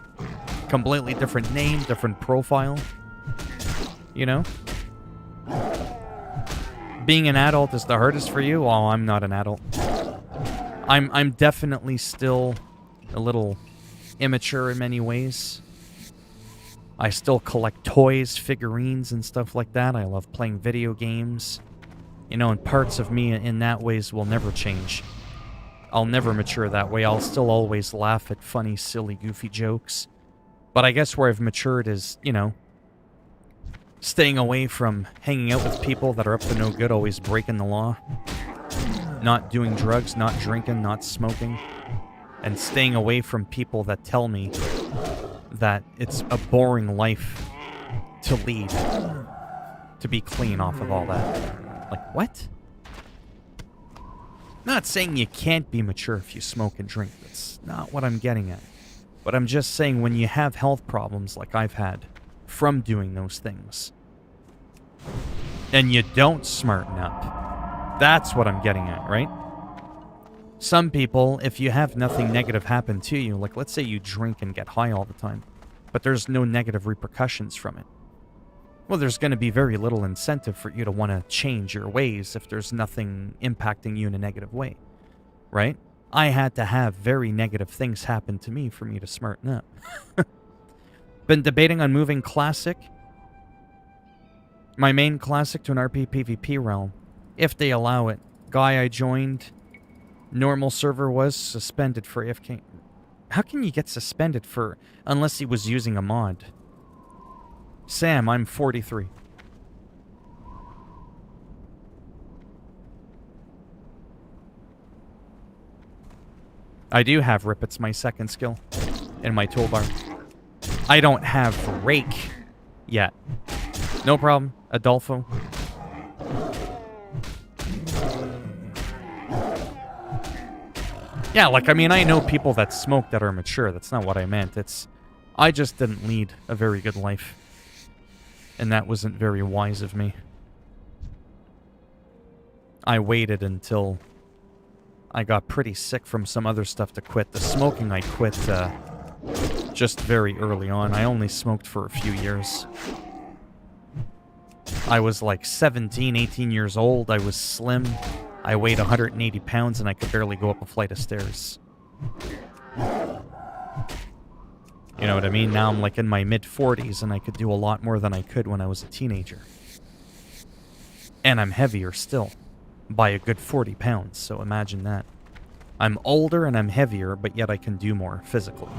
Completely different name, different profile. You know? Being an adult is the hardest for you? Oh, I'm not an adult. I'm definitely still a little immature in many ways. I still collect toys, figurines, and stuff like that. I love playing video games. You know, and parts of me in that ways will never change. I'll never mature that way. I'll still always laugh at funny, silly, goofy jokes. But I guess where I've matured is, you know, staying away from hanging out with people that are up to no good, always breaking the law. Not doing drugs, not drinking, not smoking. And staying away from people that tell me that it's a boring life to lead. To be clean off of all that. Like, what? Not saying you can't be mature if you smoke and drink. That's not what I'm getting at. But I'm just saying when you have health problems like I've had from doing those things, and you don't smarten up, that's what I'm getting at, right? Some people, if you have nothing negative happen to you, like let's say you drink and get high all the time, but there's no negative repercussions from it, well, there's going to be very little incentive for you to want to change your ways if there's nothing impacting you in a negative way, right? I had to have very negative things happen to me for me to smarten up. Been debating on moving Classic, my main Classic, to an RP PvP realm, if they allow it. Guy I joined, normal server was suspended for AFK. How can you get suspended for, unless he was using a mod? Sam, I'm 43. I do have Rip, it's my second skill in my toolbar. I don't have Rake yet. No problem, Adolfo. Yeah, like, I mean, I know people that smoke that are mature. That's not what I meant. It's, I just didn't lead a very good life. And that wasn't very wise of me. I waited until I got pretty sick from some other stuff to quit. The smoking I quit just very early on. I only smoked for a few years. I was like 17, 18 years old. I was slim. I weighed 180 pounds and I could barely go up a flight of stairs. You know what I mean? Now I'm like in my mid-40s and I could do a lot more than I could when I was a teenager. And I'm heavier still, by a good 40 pounds, so imagine that. I'm older and I'm heavier, but yet I can do more physically.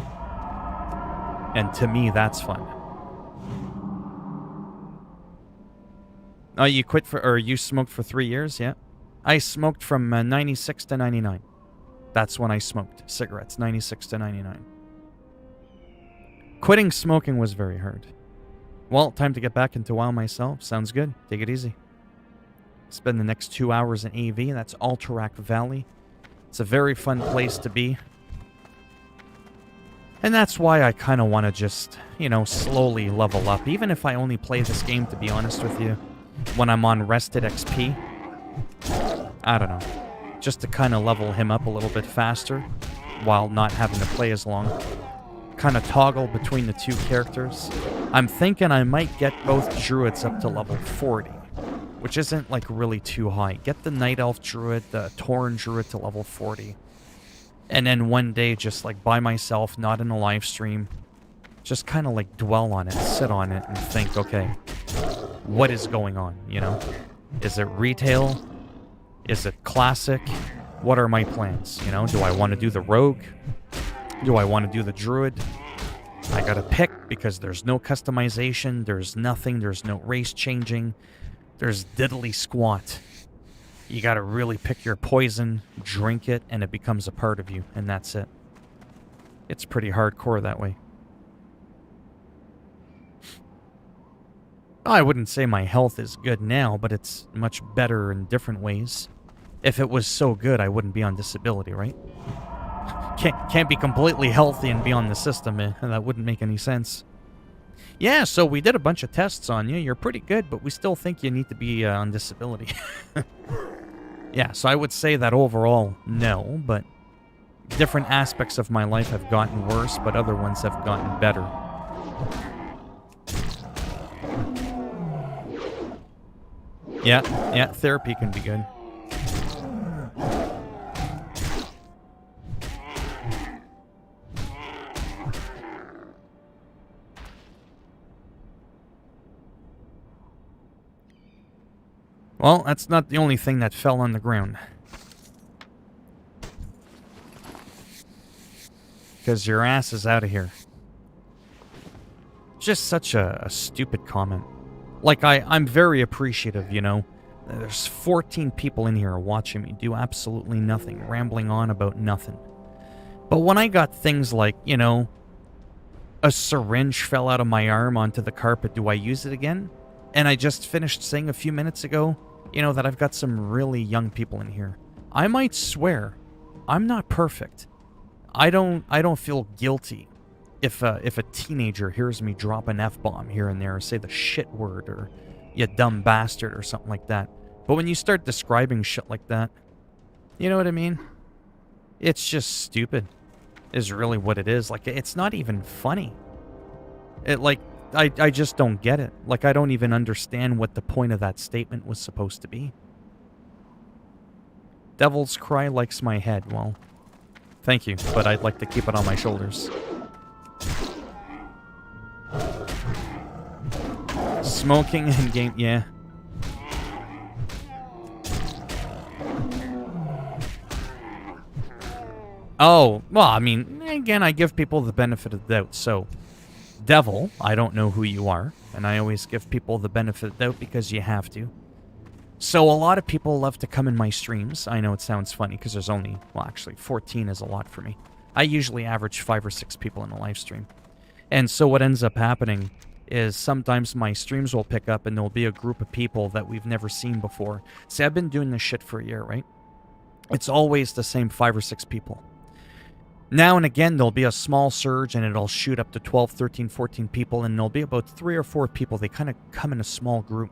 And to me, that's fun. Oh, you quit for, or you smoked for 3 years? Yeah. I smoked from 96 to 99. That's when I smoked cigarettes, 96 to 99. Quitting smoking was very hard. Well, time to get back into WoW myself. Sounds good. Take it easy. Spend the next 2 hours in AV. That's Alterac Valley. It's a very fun place to be. And that's why I kind of want to just, you know, slowly level up. Even if I only play this game, to be honest with you, when I'm on rested XP. I don't know. just to kind of level him up a little bit faster while not having to play as long. Kind of toggle between the two characters. I'm thinking I might get both druids up to level 40, which isn't like really too high. Get the Night Elf druid, the Tauren druid to level 40. And then one day, just like by myself, not in a live stream, just kind of like dwell on it, sit on it, and think, okay, what is going on, you know? Is it retail? Is it classic? What are my plans, you know? Do I want to do the rogue? Do I want to do the druid? I gotta pick because there's no customization, there's nothing, there's no race changing, there's diddly squat. You gotta really pick your poison, drink it, and it becomes a part of you, and that's it. It's pretty hardcore that way. I wouldn't say my health is good now, but it's much better in different ways. If it was so good, I wouldn't be on disability, right? Can't be completely healthy and be on the system, eh? That wouldn't make any sense. Yeah, so we did a bunch of tests on you. You're pretty good, but we still think you need to be on disability. Yeah, so I would say that overall, no, but different aspects of my life have gotten worse, but other ones have gotten better. Yeah, therapy can be good. Well, that's not the only thing that fell on the ground. Because your ass is out of here. Just such a stupid comment. Like, I'm very appreciative, you know. There's 14 people in here watching me do absolutely nothing, rambling on about nothing. But when I got things like, you know, a syringe fell out of my arm onto the carpet, do I use it again? And I just finished saying a few minutes ago, you know, that I've got some really young people in here. I might swear, I'm not perfect. I don't feel guilty if a teenager hears me drop an F-bomb here and there, or say the shit word, or you dumb bastard, or something like that. But when you start describing shit like that, you know what I mean? It's just stupid, is really what it is. Like, it's not even funny. I just don't get it. Like, I don't even understand what the point of that statement was supposed to be. Devil's Cry likes my head. Well, thank you, but I'd like to keep it on my shoulders. Smoking and game, yeah. Oh, well, I mean, again, I give people the benefit of the doubt, so... Devil, I don't know who you are, and I always give people the benefit of the doubt because you have to. So a lot of people love to come in my streams. I know it sounds funny because there's only, well, actually 14 is a lot for me. I usually average 5 or 6 people in a live stream. And so what ends up happening is sometimes my streams will pick up and there'll be a group of people that we've never seen before. See, I've been doing this shit for a year, right? It's always the same 5 or 6 people. Now and again, there'll be a small surge and it'll shoot up to 12, 13, 14 people, and there'll be about 3 or 4 people. They kind of come in a small group,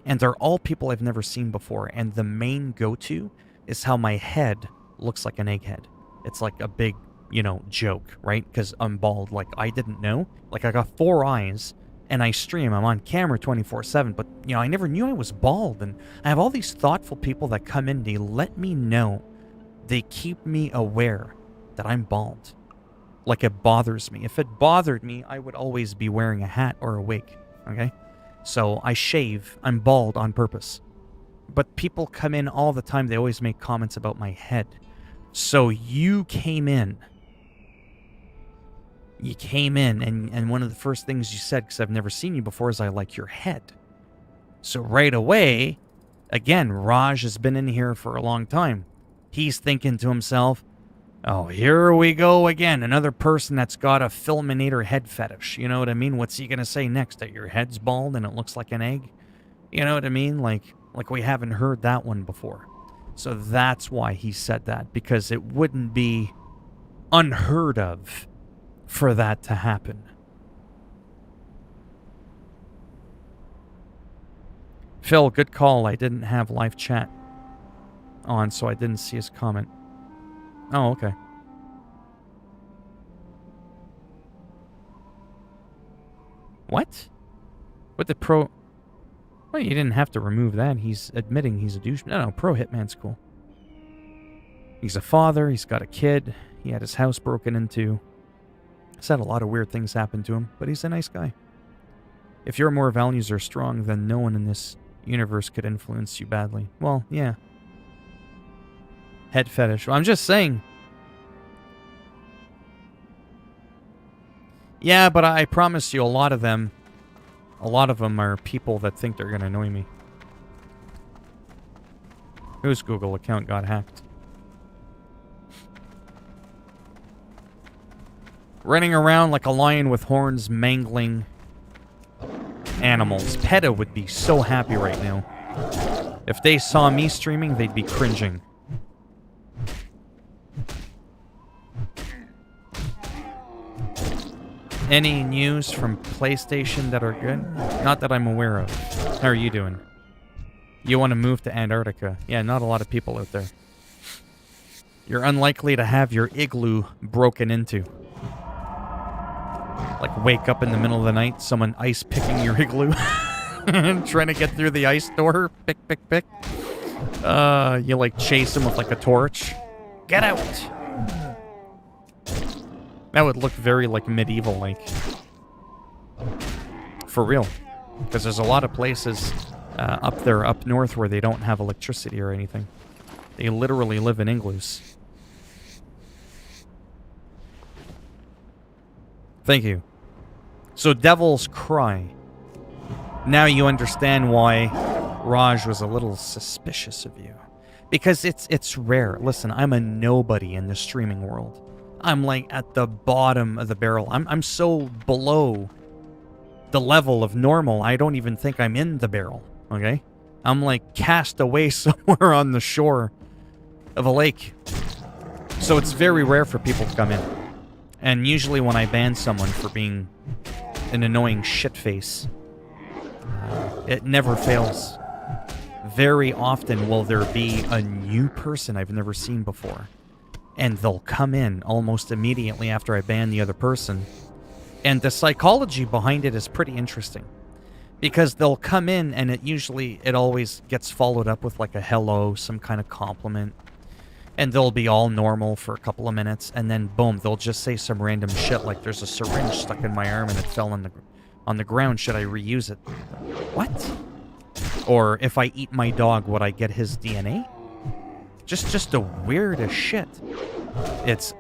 and they're all people I've never seen before, and the main go-to is how my head looks like an egghead. It's like a big, you know, joke, right? Because I'm bald. Like, I didn't know. Like, I got 4 eyes, and I stream. I'm on camera 24/7, but, you know, I never knew I was bald, and I have all these thoughtful people that come in, they let me know. They keep me aware that I'm bald. Like, it bothers me. If it bothered me, I would always be wearing a hat or a wig, okay? So I shave. I'm bald on purpose. But people come in all the time. They always make comments about my head. So you came in. You came in, and one of the first things you said, because I've never seen you before, is I like your head. So right away, again, Raj has been in here for a long time. He's thinking to himself, oh, here we go again. Another person that's got a Philminator head fetish. You know what I mean? What's he going to say next? That your head's bald and it looks like an egg? You know what I mean? Like we haven't heard that one before. So that's why he said that. Because it wouldn't be unheard of for that to happen. Phil, good call. I didn't have live chat. on, so I didn't see his comment. Oh, okay. What? What the pro... Well, you didn't have to remove that. He's admitting he's a douche. No, pro hitman's cool. He's a father. He's got a kid. He had his house broken into. He's had a lot of weird things happen to him, but he's a nice guy. If your moral values are strong, then no one in this universe could influence you badly. Well, yeah. Head fetish. Well, I'm just saying. Yeah, but I promise you a lot of them are people that think they're going to annoy me. Whose Google account got hacked? Running around like a lion with horns, mangling animals. PETA would be so happy right now. If they saw me streaming, they'd be cringing. Any news from PlayStation that are good? Not that I'm aware of. How are you doing? You want to move to Antarctica? Yeah, not a lot of people out there. You're unlikely to have your igloo broken into. Like wake up in the middle of the night, someone ice picking your igloo. Trying to get through the ice door. Pick, pick, pick. You like chase them with like a torch. Get out! That would look very, like, medieval-like. For real. Because there's a lot of places up there, up north, where they don't have electricity or anything. They literally live in igloos. Thank you. So, Devil's Cry. Now you understand why Raj was a little suspicious of you. Because it's rare. Listen, I'm a nobody in the streaming world. I'm like at the bottom of the barrel. I'm so below the level of normal, I don't even think I'm in the barrel, okay? I'm like cast away somewhere on the shore of a lake. So it's very rare for people to come in. And usually when I ban someone for being an annoying shitface, it never fails. Very often will there be a new person I've never seen before. And they'll come in almost immediately after I ban the other person. And the psychology behind it is pretty interesting. Because they'll come in and it always gets followed up with like a hello, some kind of compliment. And they'll be all normal for a couple of minutes. And then boom, they'll just say some random shit like there's a syringe stuck in my arm and it fell on the ground. Should I reuse it? What? Or if I eat my dog, would I get his DNA? Just the weirdest shit. It's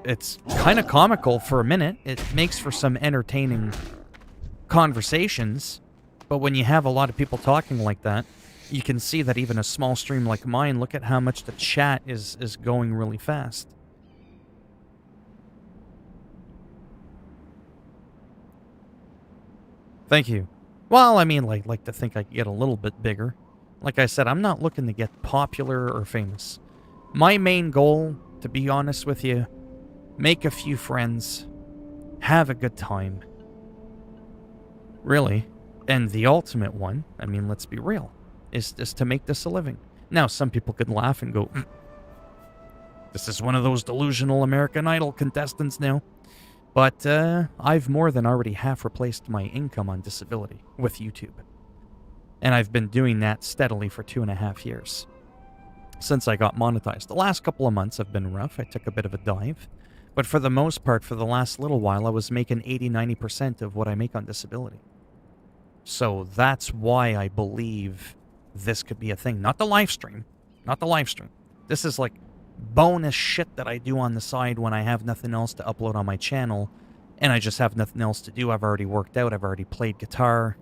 kind of comical for a minute. It makes for some entertaining conversations. But when you have a lot of people talking like that, you can see that even a small stream like mine, look at how much the chat is going really fast. Thank you. Well, I mean, like to think I could get a little bit bigger. Like I said, I'm not looking to get popular or famous. My main goal, to be honest with you, make a few friends, have a good time. Really. And the ultimate one, I mean, let's be real, is to make this a living. Now, some people could laugh and go, this is one of those delusional American Idol contestants now. But I've more than already half replaced my income on disability with YouTube. And I've been doing that steadily for 2.5 years. Since I got monetized. The last couple of months have been rough. I took a bit of a dive. But for the most part, for the last little while, I was making 80-90% of what I make on disability. So that's why I believe this could be a thing. Not the live stream. Not the live stream. This is like bonus shit that I do on the side when I have nothing else to upload on my channel. And I just have nothing else to do. I've already worked out. I've already played guitar.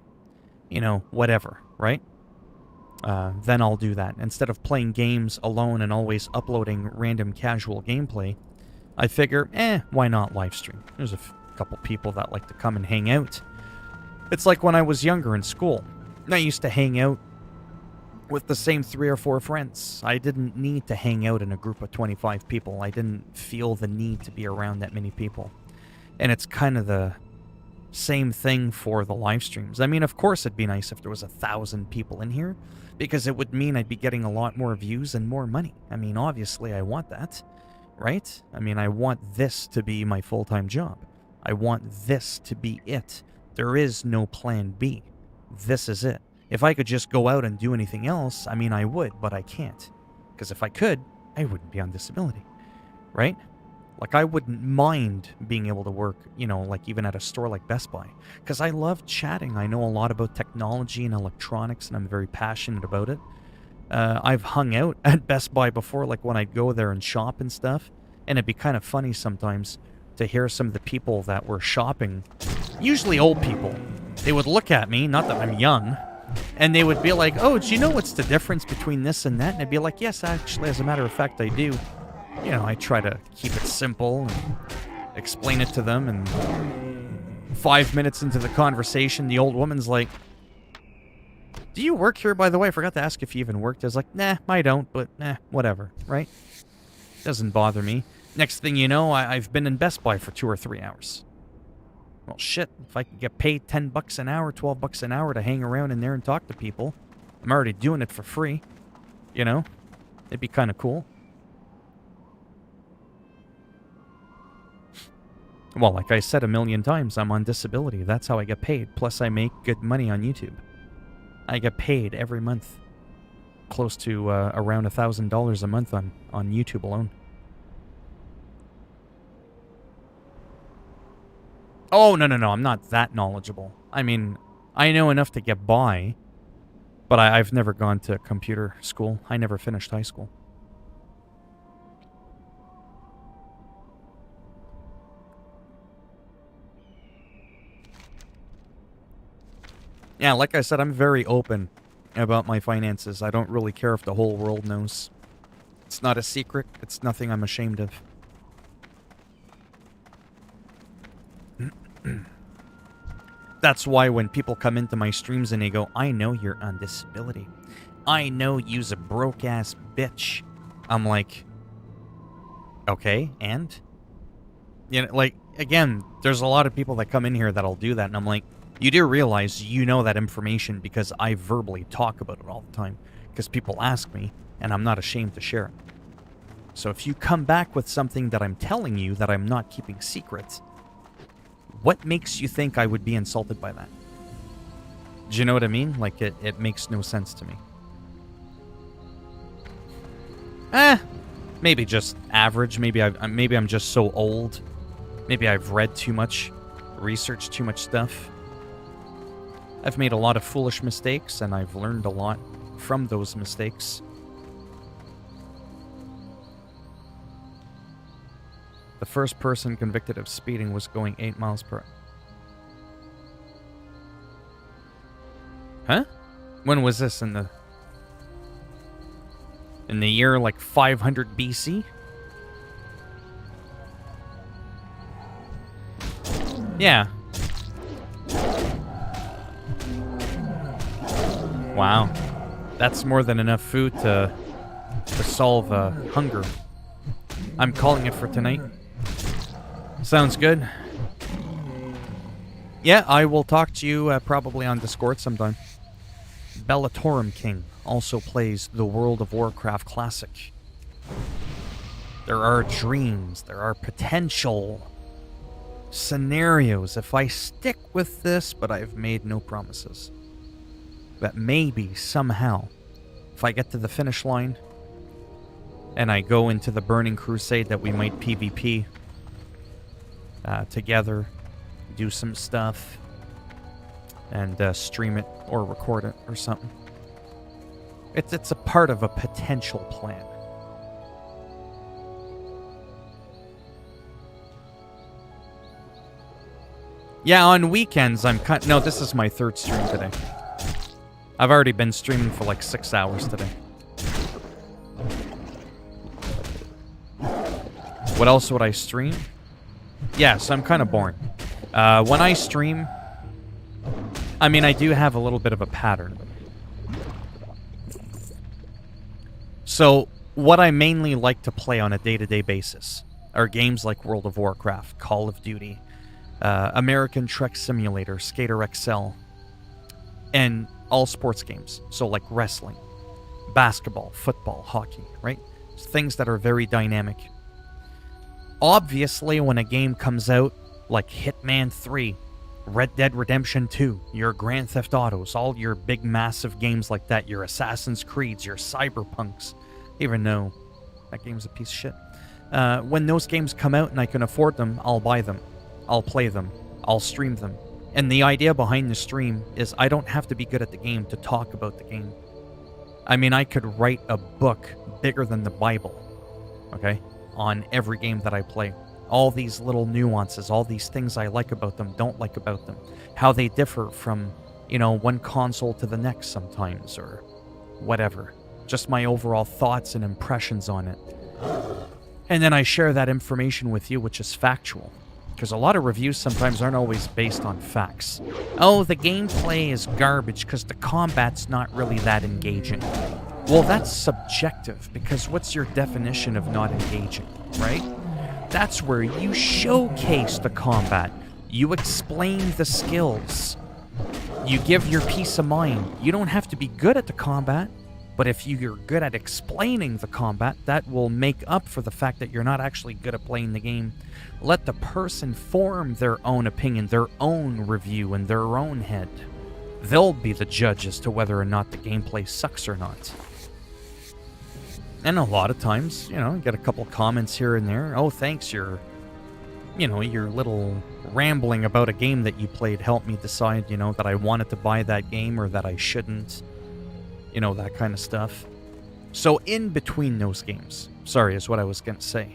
You know, whatever, right? Then I'll do that. Instead of playing games alone and always uploading random casual gameplay, I figure, why not live stream? There's a couple people that like to come and hang out. It's like when I was younger in school. I used to hang out with the same 3 or 4 friends. I didn't need to hang out in a group of 25 people. I didn't feel the need to be around that many people. And it's kind of the Same thing for the live streams. I mean, of course it'd be nice if there was 1,000 people in here, because it would mean I'd be getting a lot more views and more money. I mean, obviously I want that, right? I mean, I want this to be my full-time job. I want this to be it. There is no plan B. This is it. If I could just go out and do anything else, I mean, I would, but I can't. Because if I could, I wouldn't be on disability, right? Like, I wouldn't mind being able to work, you know, like even at a store like Best Buy. Because I love chatting. I know a lot about technology and electronics, and I'm very passionate about it. I've hung out at Best Buy before, like when I'd go there and shop and stuff. And it'd be kind of funny sometimes to hear some of the people that were shopping, usually old people. They would look at me, not that I'm young, and they would be like, oh, do you know what's the difference between this and that? And I'd be like, yes, actually, as a matter of fact, I do. You know, I try to keep it simple and explain it to them, and 5 minutes into the conversation, the old woman's like, do you work here, by the way? I forgot to ask if you even worked. I was like, nah, I don't, but whatever, right? Doesn't bother me. Next thing you know, I've been in Best Buy for 2 or 3 hours. Well, shit, if I could get paid $10 an hour, $12 an hour to hang around in there and talk to people, I'm already doing it for free, you know? It'd be kind of cool. Well, like I said a million times, I'm on disability. That's how I get paid. Plus, I make good money on YouTube. I get paid every month. Close to around $1,000 a month on YouTube alone. Oh, no, I'm not that knowledgeable. I mean, I know enough to get by, but I've never gone to computer school. I never finished high school. Yeah, like I said, I'm very open about my finances. I don't really care if the whole world knows. It's not a secret. It's nothing I'm ashamed of. That's why when people come into my streams and they go, I know you're on disability. I know you's a broke-ass bitch. I'm like, okay, and? You know, like, again, there's a lot of people that come in here that'll do that, and I'm like, you do realize you know that information because I verbally talk about it all the time. Because people ask me, and I'm not ashamed to share it. So if you come back with something that I'm telling you that I'm not keeping secret, what makes you think I would be insulted by that? Do you know what I mean? Like, it makes no sense to me. Maybe just average. Maybe I'm just so old. Maybe I've read too much, researched too much stuff. I've made a lot of foolish mistakes, and I've learned a lot from those mistakes. The first person convicted of speeding was going 8 miles per hour. Huh? When was this? In the year like 500 BC? Yeah. Wow. That's more than enough food to solve hunger. I'm calling it for tonight. Sounds good. Yeah, I will talk to you probably on Discord sometime. Bellatorum King also plays the World of Warcraft Classic. There are dreams, there are potential scenarios if I stick with this, but I've made no promises. That maybe, somehow, if I get to the finish line and I go into the Burning Crusade, that we might PvP together, do some stuff, and stream it or record it or something. It's a part of a potential plan. Yeah, on weekends I'm no, this is my third stream today. I've already been streaming for like 6 hours today. What else would I stream? Yeah, so I'm kind of boring. When I stream, I mean, I do have a little bit of a pattern. So, what I mainly like to play on a day-to-day basis are games like World of Warcraft, Call of Duty, American Truck Simulator, Skater XL, and all sports games. So like wrestling, basketball, football, hockey, right? Things that are very dynamic. Obviously, when a game comes out like Hitman 3, Red Dead Redemption 2, your Grand Theft Autos, all your big massive games like that, your Assassin's Creeds, your Cyberpunks, even though that game's a piece of shit. When those games come out and I can afford them, I'll buy them. I'll play them. I'll stream them. And the idea behind the stream is I don't have to be good at the game to talk about the game. I mean, I could write a book bigger than the Bible, okay, on every game that I play. All these little nuances, all these things I like about them, don't like about them, how they differ from, one console to the next sometimes, or whatever. Just my overall thoughts and impressions on it. And then I share that information with you, which is factual. Because a lot of reviews sometimes aren't always based on facts. Oh, the gameplay is garbage because the combat's not really that engaging. Well, that's subjective, because what's your definition of not engaging, right? That's where you showcase the combat. You explain the skills. You give your peace of mind. You don't have to be good at the combat, but if you're good at explaining the combat, that will make up for the fact that you're not actually good at playing the game. Let the person form their own opinion, their own review in their own head. They'll be the judge as to whether or not the gameplay sucks or not. And a lot of times, you get a couple comments here and there. Oh, thanks, your little rambling about a game that you played helped me decide, that I wanted to buy that game or that I shouldn't. That kind of stuff. So in between those games, is what I was going to say,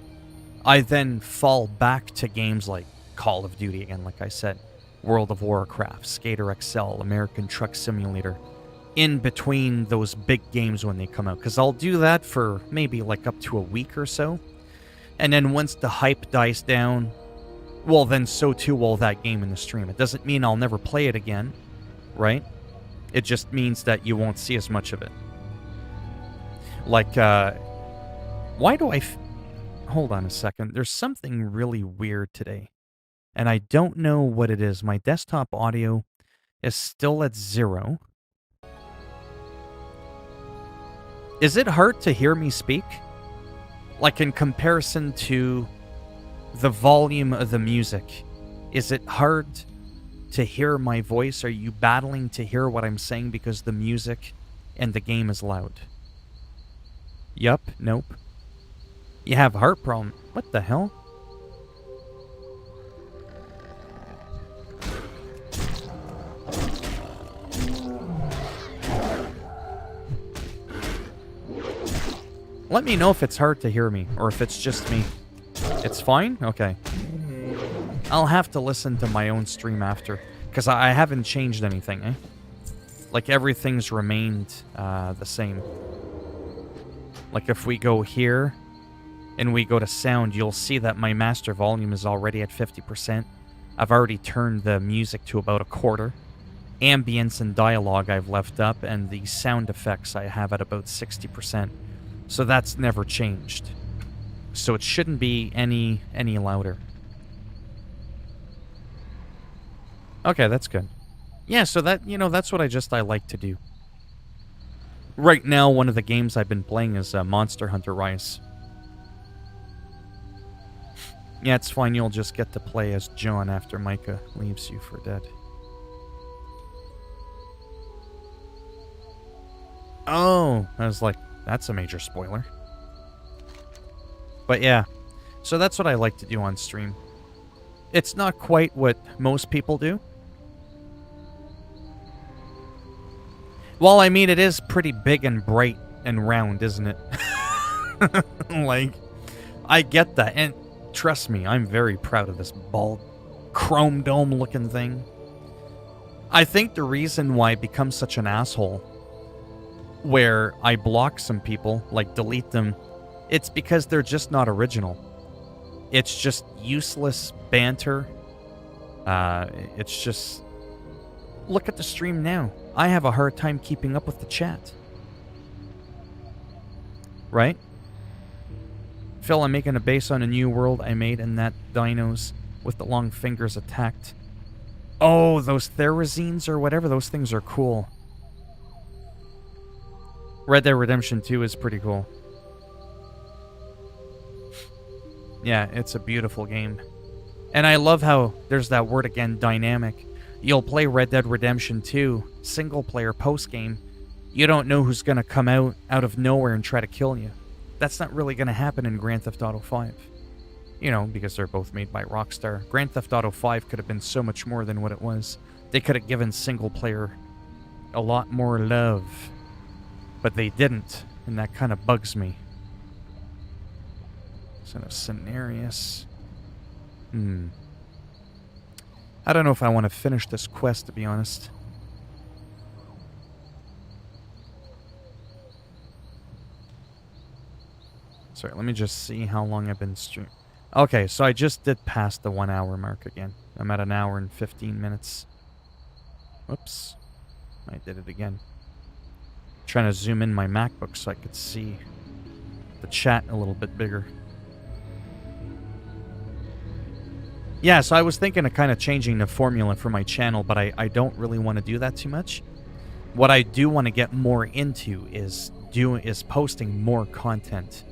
I then fall back to games like Call of Duty again, like I said, World of Warcraft, Skater XL, American Truck Simulator, in between those big games when they come out. Because I'll do that for maybe like up to a week or so. And then once the hype dies down, well, then so too will that game in the stream. It doesn't mean I'll never play it again, right? It just means that you won't see as much of it. Like, why do I... Hold on a second. There's something really weird today. And I don't know what it is. My desktop audio is still at 0. Is it hard to hear me speak? Like in comparison to the volume of the music. Is it hard to hear my voice? Are you battling to hear what I'm saying because the music and the game is loud? Yup, nope. You have a heart problem. What the hell? Let me know if it's hard to hear me, or if it's just me. It's fine? Okay. I'll have to listen to my own stream after, because I haven't changed anything, eh? Like, everything's remained the same. Like, if we go here, and we go to sound, you'll see that my master volume is already at 50%. I've already turned the music to about a quarter. Ambience and dialogue I've left up, and the sound effects I have at about 60%. So that's never changed. So it shouldn't be any louder. Okay, that's good. Yeah, so that, that's what I like to do. Right now, one of the games I've been playing is Monster Hunter Rise. Yeah, it's fine. You'll just get to play as John after Micah leaves you for dead. Oh, I was like, that's a major spoiler. But yeah, so that's what I like to do on stream. It's not quite what most people do. Well, I mean, it is pretty big and bright and round, isn't it? Like, I get that. And trust me, I'm very proud of this bald, chrome dome looking thing. I think the reason why I become such an asshole, where I block some people, like delete them, it's because they're just not original. It's just useless banter. It's just... Look at the stream now. I have a hard time keeping up with the chat. Right? Phil, I'm making a base on a new world I made, and that dinos with the long fingers attacked. Oh, those therazines or whatever, those things are cool. Red Dead Redemption 2 is pretty cool. Yeah, it's a beautiful game. And I love how there's that word again, dynamic. You'll play Red Dead Redemption 2, single player post game. You don't know who's going to come out of nowhere and try to kill you. That's not really going to happen in Grand Theft Auto 5. You know, because they're both made by Rockstar. Grand Theft Auto 5 could have been so much more than what it was. They could have given single player a lot more love. But they didn't, and that kind of bugs me. Son of Cenarius. I don't know if I want to finish this quest, to be honest. Sorry, let me just see how long I've been streaming. Okay, so I just did pass the 1 hour mark again. I'm at 1 hour and 15 minutes. Whoops. I did it again. Trying to zoom in my MacBook so I could see the chat a little bit bigger. Yeah, so I was thinking of kind of changing the formula for my channel, but I don't really want to do that too much. What I do want to get more into is posting more content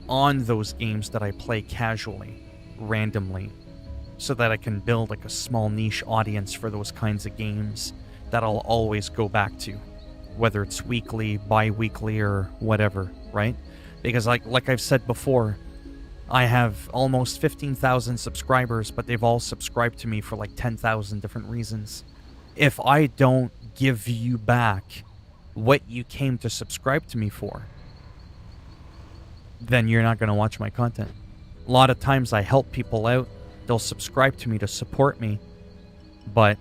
on those games that I play casually, randomly, so that I can build like a small niche audience for those kinds of games that I'll always go back to, whether it's weekly, bi-weekly, or whatever, right? Because like I've said before, I have almost 15,000 subscribers, but they've all subscribed to me for like 10,000 different reasons. If I don't give you back what you came to subscribe to me for, then you're not going to watch my content. A lot of times I help people out. They'll subscribe to me to support me, but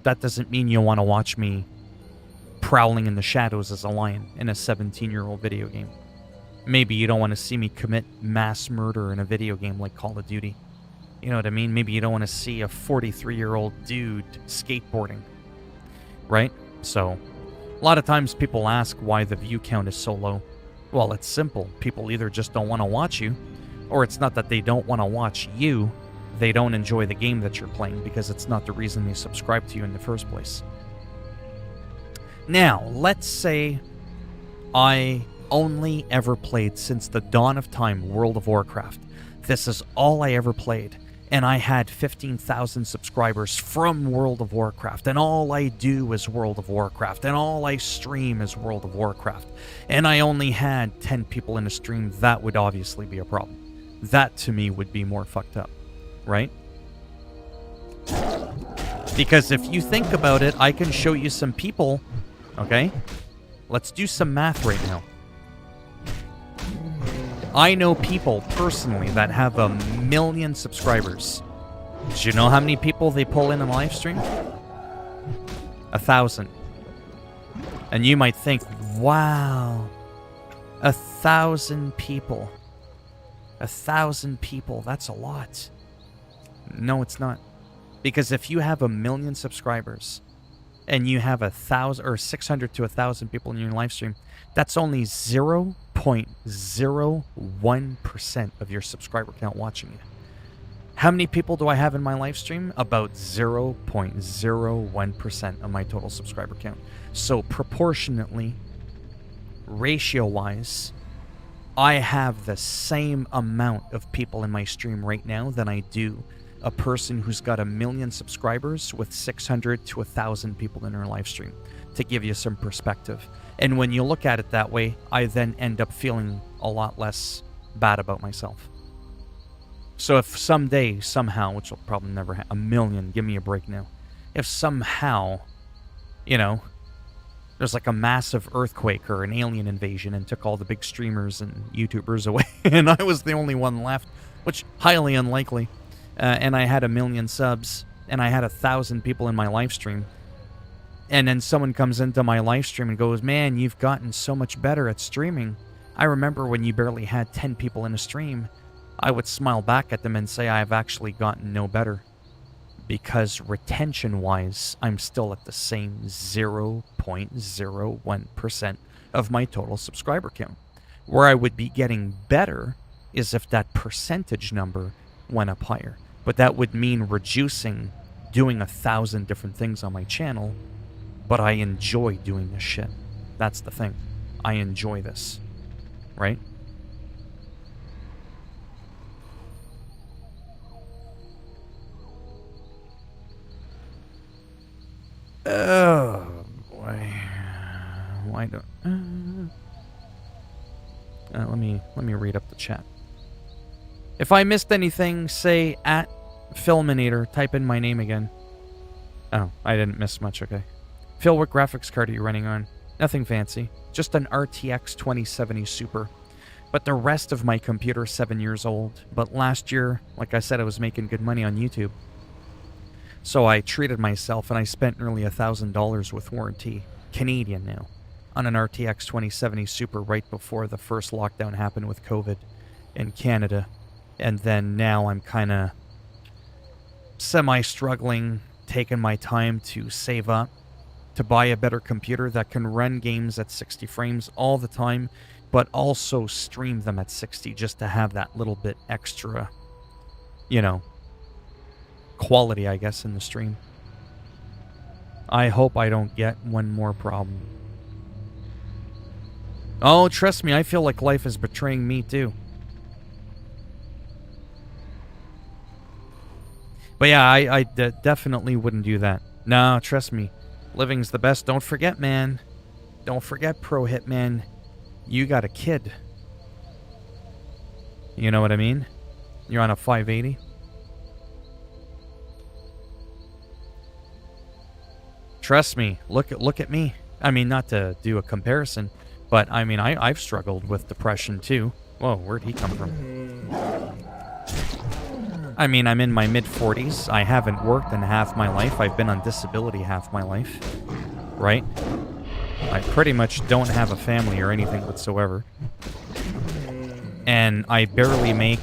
that doesn't mean you want to watch me prowling in the shadows as a lion in a 17-year-old video game. Maybe you don't want to see me commit mass murder in a video game like Call of Duty. You know what I mean? Maybe you don't want to see a 43-year-old dude skateboarding, right? So, a lot of times people ask why the view count is so low. Well, it's simple. People either just don't want to watch you, or it's not that they don't want to watch you, they don't enjoy the game that you're playing because it's not the reason they subscribe to you in the first place. Now, let's say I only ever played since the dawn of time World of Warcraft. This is all I ever played, and I had 15,000 subscribers from World of Warcraft, and all I do is World of Warcraft, and all I stream is World of Warcraft, and I only had 10 people in a stream. That would obviously be a problem. That, to me, would be more fucked up, right? Because if you think about it, I can show you some people, okay? Let's do some math right now. I know people personally that have 1 million subscribers. Do you know how many people they pull in a live stream? 1,000. And you might think, wow, 1,000 people. 1,000 people, that's a lot. No, it's not. Because if you have 1 million subscribers and you have 1,000 or 600 to 1,000 people in your live stream, that's only 0.01% of your subscriber count watching you. How many people do I have in my live stream? About 0.01% of my total subscriber count. So proportionately, ratio-wise, I have the same amount of people in my stream right now than I do a person who's got 1 million subscribers with 600 to 1,000 people in her live stream, to give you some perspective. And when you look at it that way, I then end up feeling a lot less bad about myself. So if someday, somehow, which will probably never happen, 1 million, give me a break now. If somehow, you know, there's like a massive earthquake or an alien invasion and took all the big streamers and YouTubers away, and I was the only one left, which highly unlikely, and I had 1 million subs, and I had 1,000 people in my live stream, and then someone comes into my live stream and goes, man, you've gotten so much better at streaming. I remember when you barely had 10 people in a stream. I would smile back at them and say I've actually gotten no better. Because retention-wise, I'm still at the same 0.01% of my total subscriber count. Where I would be getting better is if that percentage number went up higher. But that would mean reducing doing 1,000 different things on my channel, but I enjoy doing this shit. That's the thing. I enjoy this, right? Oh boy, why don't? Let me read up the chat. If I missed anything, say at Philminator. Type in my name again. Oh, I didn't miss much. Okay. Phil, what graphics card are you running on? Nothing fancy. Just an RTX 2070 Super. But the rest of my computer is 7 years old. But last year, like I said, I was making good money on YouTube. So I treated myself and I spent nearly $1,000 with warranty. Canadian now. On an RTX 2070 Super right before the first lockdown happened with COVID in Canada. And then now I'm kind of semi-struggling, taking my time to save up to buy a better computer that can run games at 60 frames all the time, but also stream them at 60 just to have that little bit extra, you know, quality, I guess, in the stream. I hope I don't get one more problem. Oh, trust me, I feel like life is betraying me too. But yeah, I definitely wouldn't do that. No, trust me. Living's the best. Don't forget, man. Don't forget, Pro Hitman. You got a kid. You know what I mean? You're on a 580. Trust me. Look at me. I mean, not to do a comparison, but I mean, I've struggled with depression too. Whoa, where'd he come from? I mean, I'm in my mid-40s. I haven't worked in half my life. I've been on disability half my life. Right? I pretty much don't have a family or anything whatsoever. And I barely make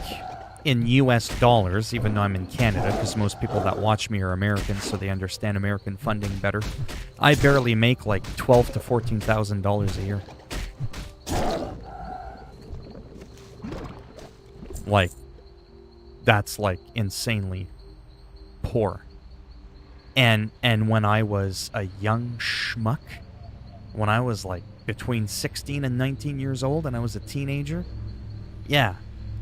in US dollars, even though I'm in Canada, because most people that watch me are Americans, so they understand American funding better. I barely make like $12,000 to $14,000 a year. Like, that's like insanely poor. And when I was a young schmuck, when I was like between 16 and 19 years old and I was a teenager, yeah,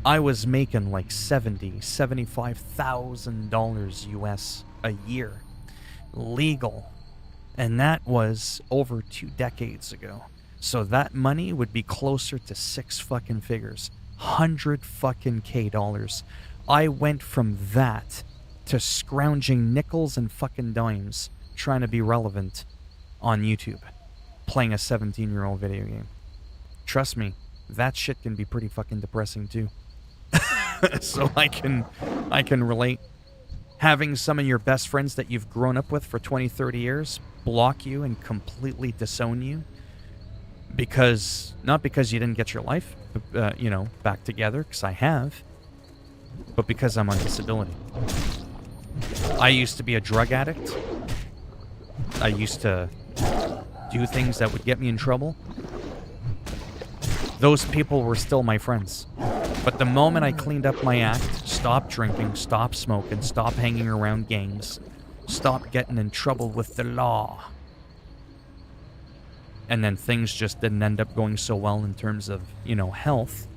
I was making like $75,000 US a year. Legal. And that was over 2 decades ago. So that money would be closer to 6 fucking figures. 100 fucking K dollars. I went from that to scrounging nickels and fucking dimes trying to be relevant on YouTube, playing a 17-year-old video game. Trust me, that shit can be pretty fucking depressing too. So I can relate. Having some of your best friends that you've grown up with for 20, 30 years block you and completely disown you because, not because you didn't get your life, back together, because I have, but because I'm on disability. I used to be a drug addict. I used to do things that would get me in trouble. Those people were still my friends. But the moment I cleaned up my act, stopped drinking, stopped smoking, stopped hanging around gangs, stopped getting in trouble with the law, and then things just didn't end up going so well in terms of, health,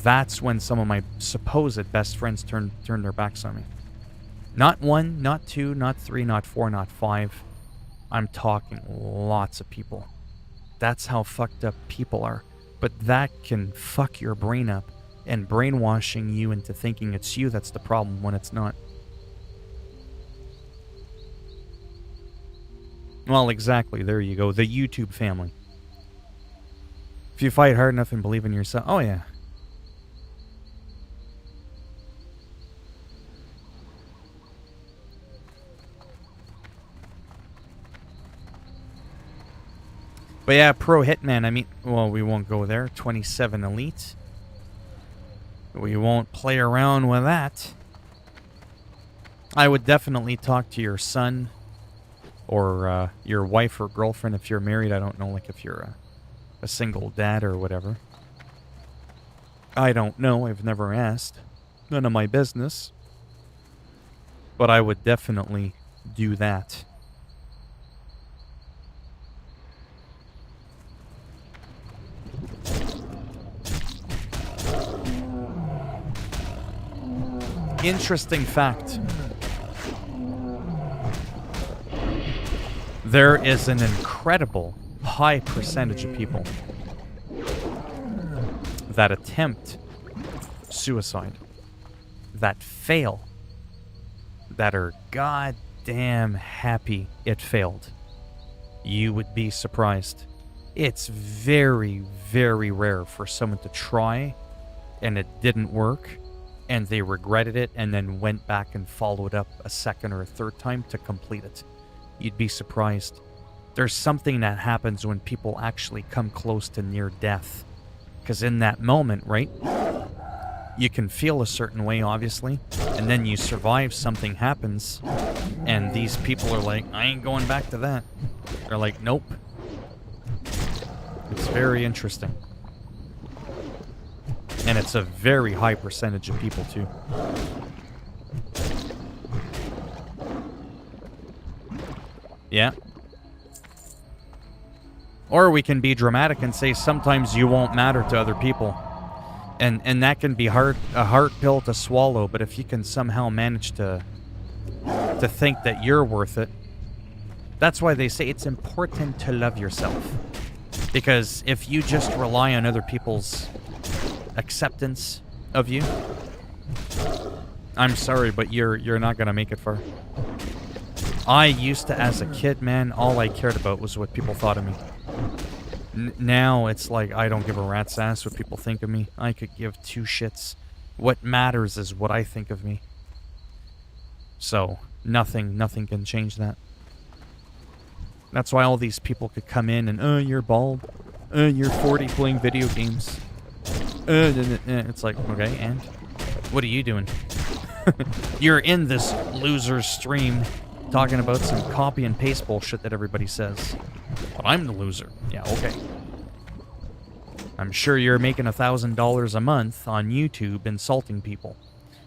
that's when some of my supposed best friends turned their backs on me. Not 1, not 2, not 3, not 4, not 5. I'm talking lots of people. That's how fucked up people are. But that can fuck your brain up and brainwashing you into thinking it's you that's the problem when it's not. Well, exactly. There you go. The YouTube family. If you fight hard enough and believe in yourself. Oh, yeah. But yeah, Pro Hitman, I mean, well, we won't go there. 27 Elite. We won't play around with that. I would definitely talk to your son or your wife or girlfriend if you're married. I don't know, like if you're a single dad or whatever. I don't know. I've never asked. None of my business. But I would definitely do that. Interesting fact. There is an incredible high percentage of people that attempt suicide, that fail, that are goddamn happy it failed. You would be surprised. It's very, very rare for someone to try and it didn't work and they regretted it and then went back and followed up a second or a third time to complete it. You'd be surprised. There's something that happens when people actually come close to near death. Because in that moment, right, you can feel a certain way, obviously, and then you survive, something happens, and these people are like, I ain't going back to that. They're like, nope. It's very interesting. And it's a very high percentage of people, too. Yeah. Or we can be dramatic and say sometimes you won't matter to other people. And that can be a hard pill to swallow, but if you can somehow manage to think that you're worth it, that's why they say it's important to love yourself. Because if you just rely on other people's acceptance of you, I'm sorry, but you're not gonna make it far. I used to, as a kid, man, all I cared about was what people thought of me. Now it's like I don't give a rat's ass what people think of me. I could give two shits. What matters is what I think of me. So nothing can change that. That's why all these people could come in and, you're bald. You're 40 playing video games. It's like, okay, and? What are you doing? You're in this loser stream talking about some copy and paste bullshit that everybody says. But I'm the loser. Yeah, okay. I'm sure you're making $1,000 a month on YouTube insulting people.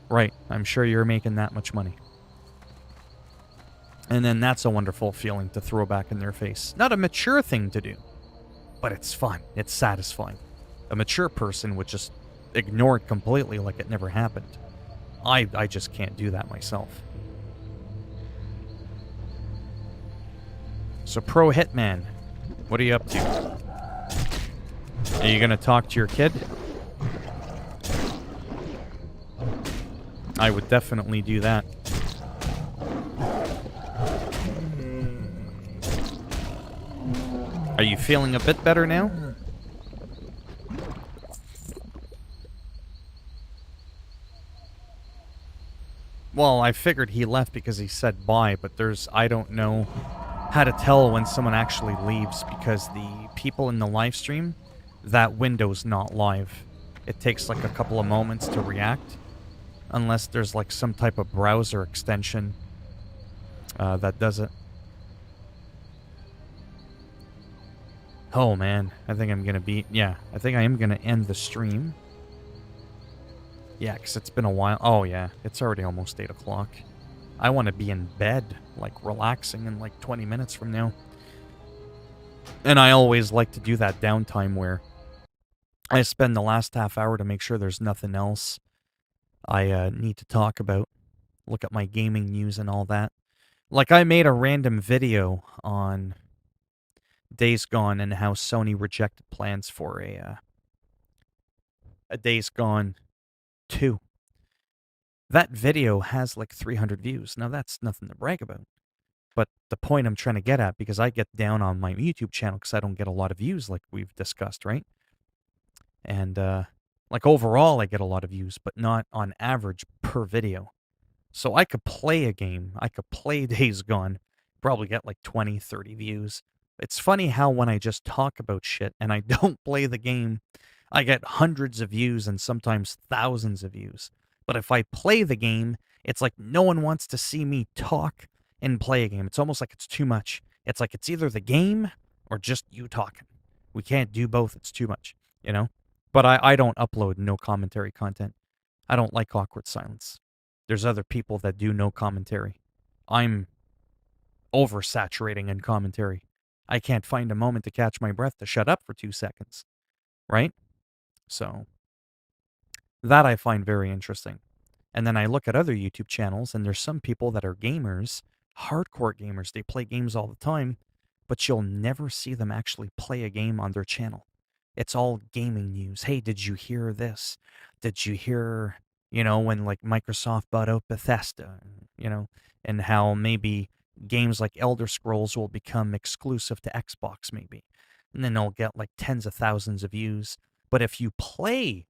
Right, I'm sure you're making that much money. And then that's a wonderful feeling to throw back in their face. Not a mature thing to do, but it's fun. It's satisfying. A mature person would just ignore it completely like it never happened. I just can't do that myself. So Pro Hitman, what are you up to? Are you gonna talk to your kid? I would definitely do that. Are you feeling a bit better now? Well, I figured he left because he said bye, but I don't know how to tell when someone actually leaves because the people in the live stream, that window's not live. It takes like a couple of moments to react, unless there's like some type of browser extension that does it. Oh man, I think I'm gonna I think I am gonna end the stream. Yeah, because it's been a while. Oh yeah, it's already almost 8 o'clock. I want to be in bed, like relaxing in like 20 minutes from now. And I always like to do that downtime where I spend the last half hour to make sure there's nothing else I need to talk about. Look at my gaming news and all that. Like I made a random video on Days Gone and how Sony rejected plans for a Days Gone 2. That video has like 300 views. Now that's nothing to brag about. But the point I'm trying to get at, because I get down on my YouTube channel because I don't get a lot of views like we've discussed, right? And like overall I get a lot of views, but not on average per video. So I could play a game. I could play Days Gone, probably get like 20, 30 views. It's funny how when I just talk about shit and I don't play the game, I get hundreds of views and sometimes thousands of views. But if I play the game, it's like no one wants to see me talk and play a game. It's almost like it's too much. It's like it's either the game or just you talking. We can't do both. It's too much, you know? But I don't upload no commentary content. I don't like awkward silence. There's other people that do no commentary. I'm oversaturating in commentary. I can't find a moment to catch my breath to shut up for 2 seconds, right? So that I find very interesting. And then I look at other YouTube channels, and there's some people that are gamers, hardcore gamers. They play games all the time, but you'll never see them actually play a game on their channel. It's all gaming news. Hey, did you hear this? Did you hear, when like Microsoft bought out Bethesda, and how maybe games like Elder Scrolls will become exclusive to Xbox, maybe. And then they'll get like tens of thousands of views. But if you play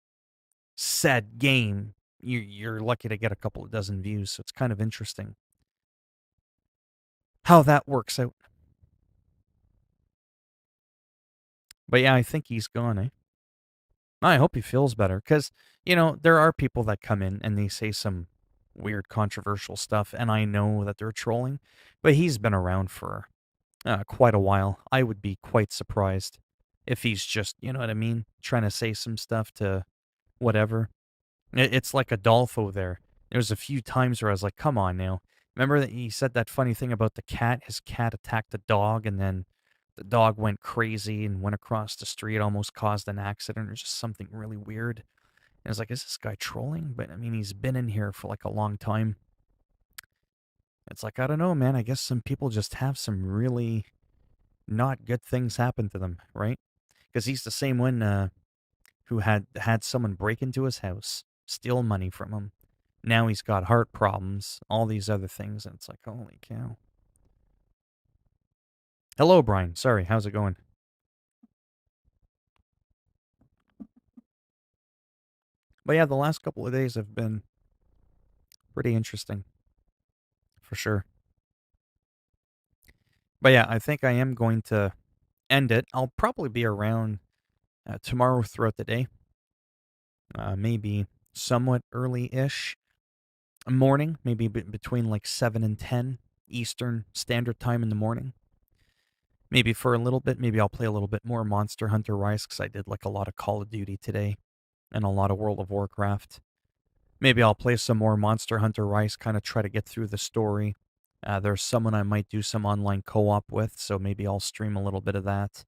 said game, you're lucky to get a couple of dozen views. So it's kind of interesting how that works out. But yeah, I think he's gone, eh? I hope he feels better because, there are people that come in and they say some weird controversial stuff, and I know that they're trolling, but he's been around for quite a while. I would be quite surprised if he's just, you know what I mean, trying to say some stuff to whatever. It's like Adolfo there. There's a few times where I was like, come on now. Remember that he said that funny thing about the cat? His cat attacked a dog, and then the dog went crazy and went across the street, almost caused an accident or just something really weird. And I was like, is this guy trolling? But I mean, he's been in here for like a long time. It's like, I don't know, man. I guess some people just have some really not good things happen to them, right? Because he's the same one who had someone break into his house, steal money from him. Now he's got heart problems, all these other things, and it's like, holy cow. Hello, Brian. Sorry, how's it going? But yeah, the last couple of days have been pretty interesting, for sure. But yeah, I think I am going to end it. I'll probably be around tomorrow throughout the day, maybe somewhat early-ish morning, maybe between like 7 and 10 Eastern Standard Time in the morning. Maybe for a little bit, maybe I'll play a little bit more Monster Hunter Rise because I did like a lot of Call of Duty today and a lot of World of Warcraft. Maybe I'll play some more Monster Hunter Rise, kind of try to get through the story. There's someone I might do some online co-op with, so maybe I'll stream a little bit of that.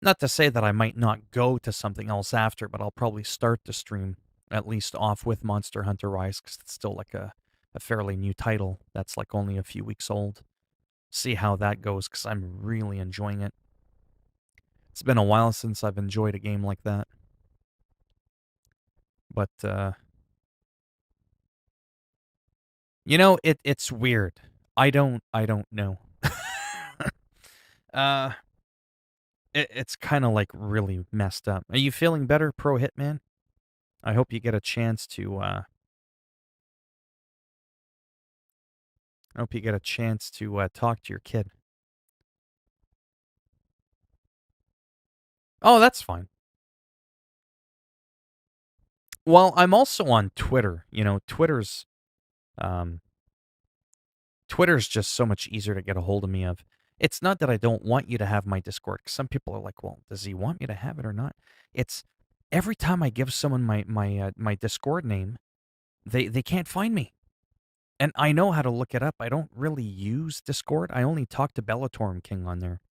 Not to say that I might not go to something else after, but I'll probably start the stream at least off with Monster Hunter Rise because it's still like a fairly new title that's like only a few weeks old. See how that goes because I'm really enjoying it. It's been a while since I've enjoyed a game like that. But it's weird. I don't know. uh it's kind of like really messed up. Are you feeling better, Pro Hitman? I hope you get a chance to talk to your kid. Oh, that's fine. Well, I'm also on Twitter. Um Twitter's just so much easier to get a hold of me of. It's not that I don't want you to have my Discord, 'cause some people are like, "Well, does he want me to have it or not?" It's every time I give someone my Discord name, they can't find me. And I know how to look it up. I don't really use Discord. I only talk to Bellatorm King on there.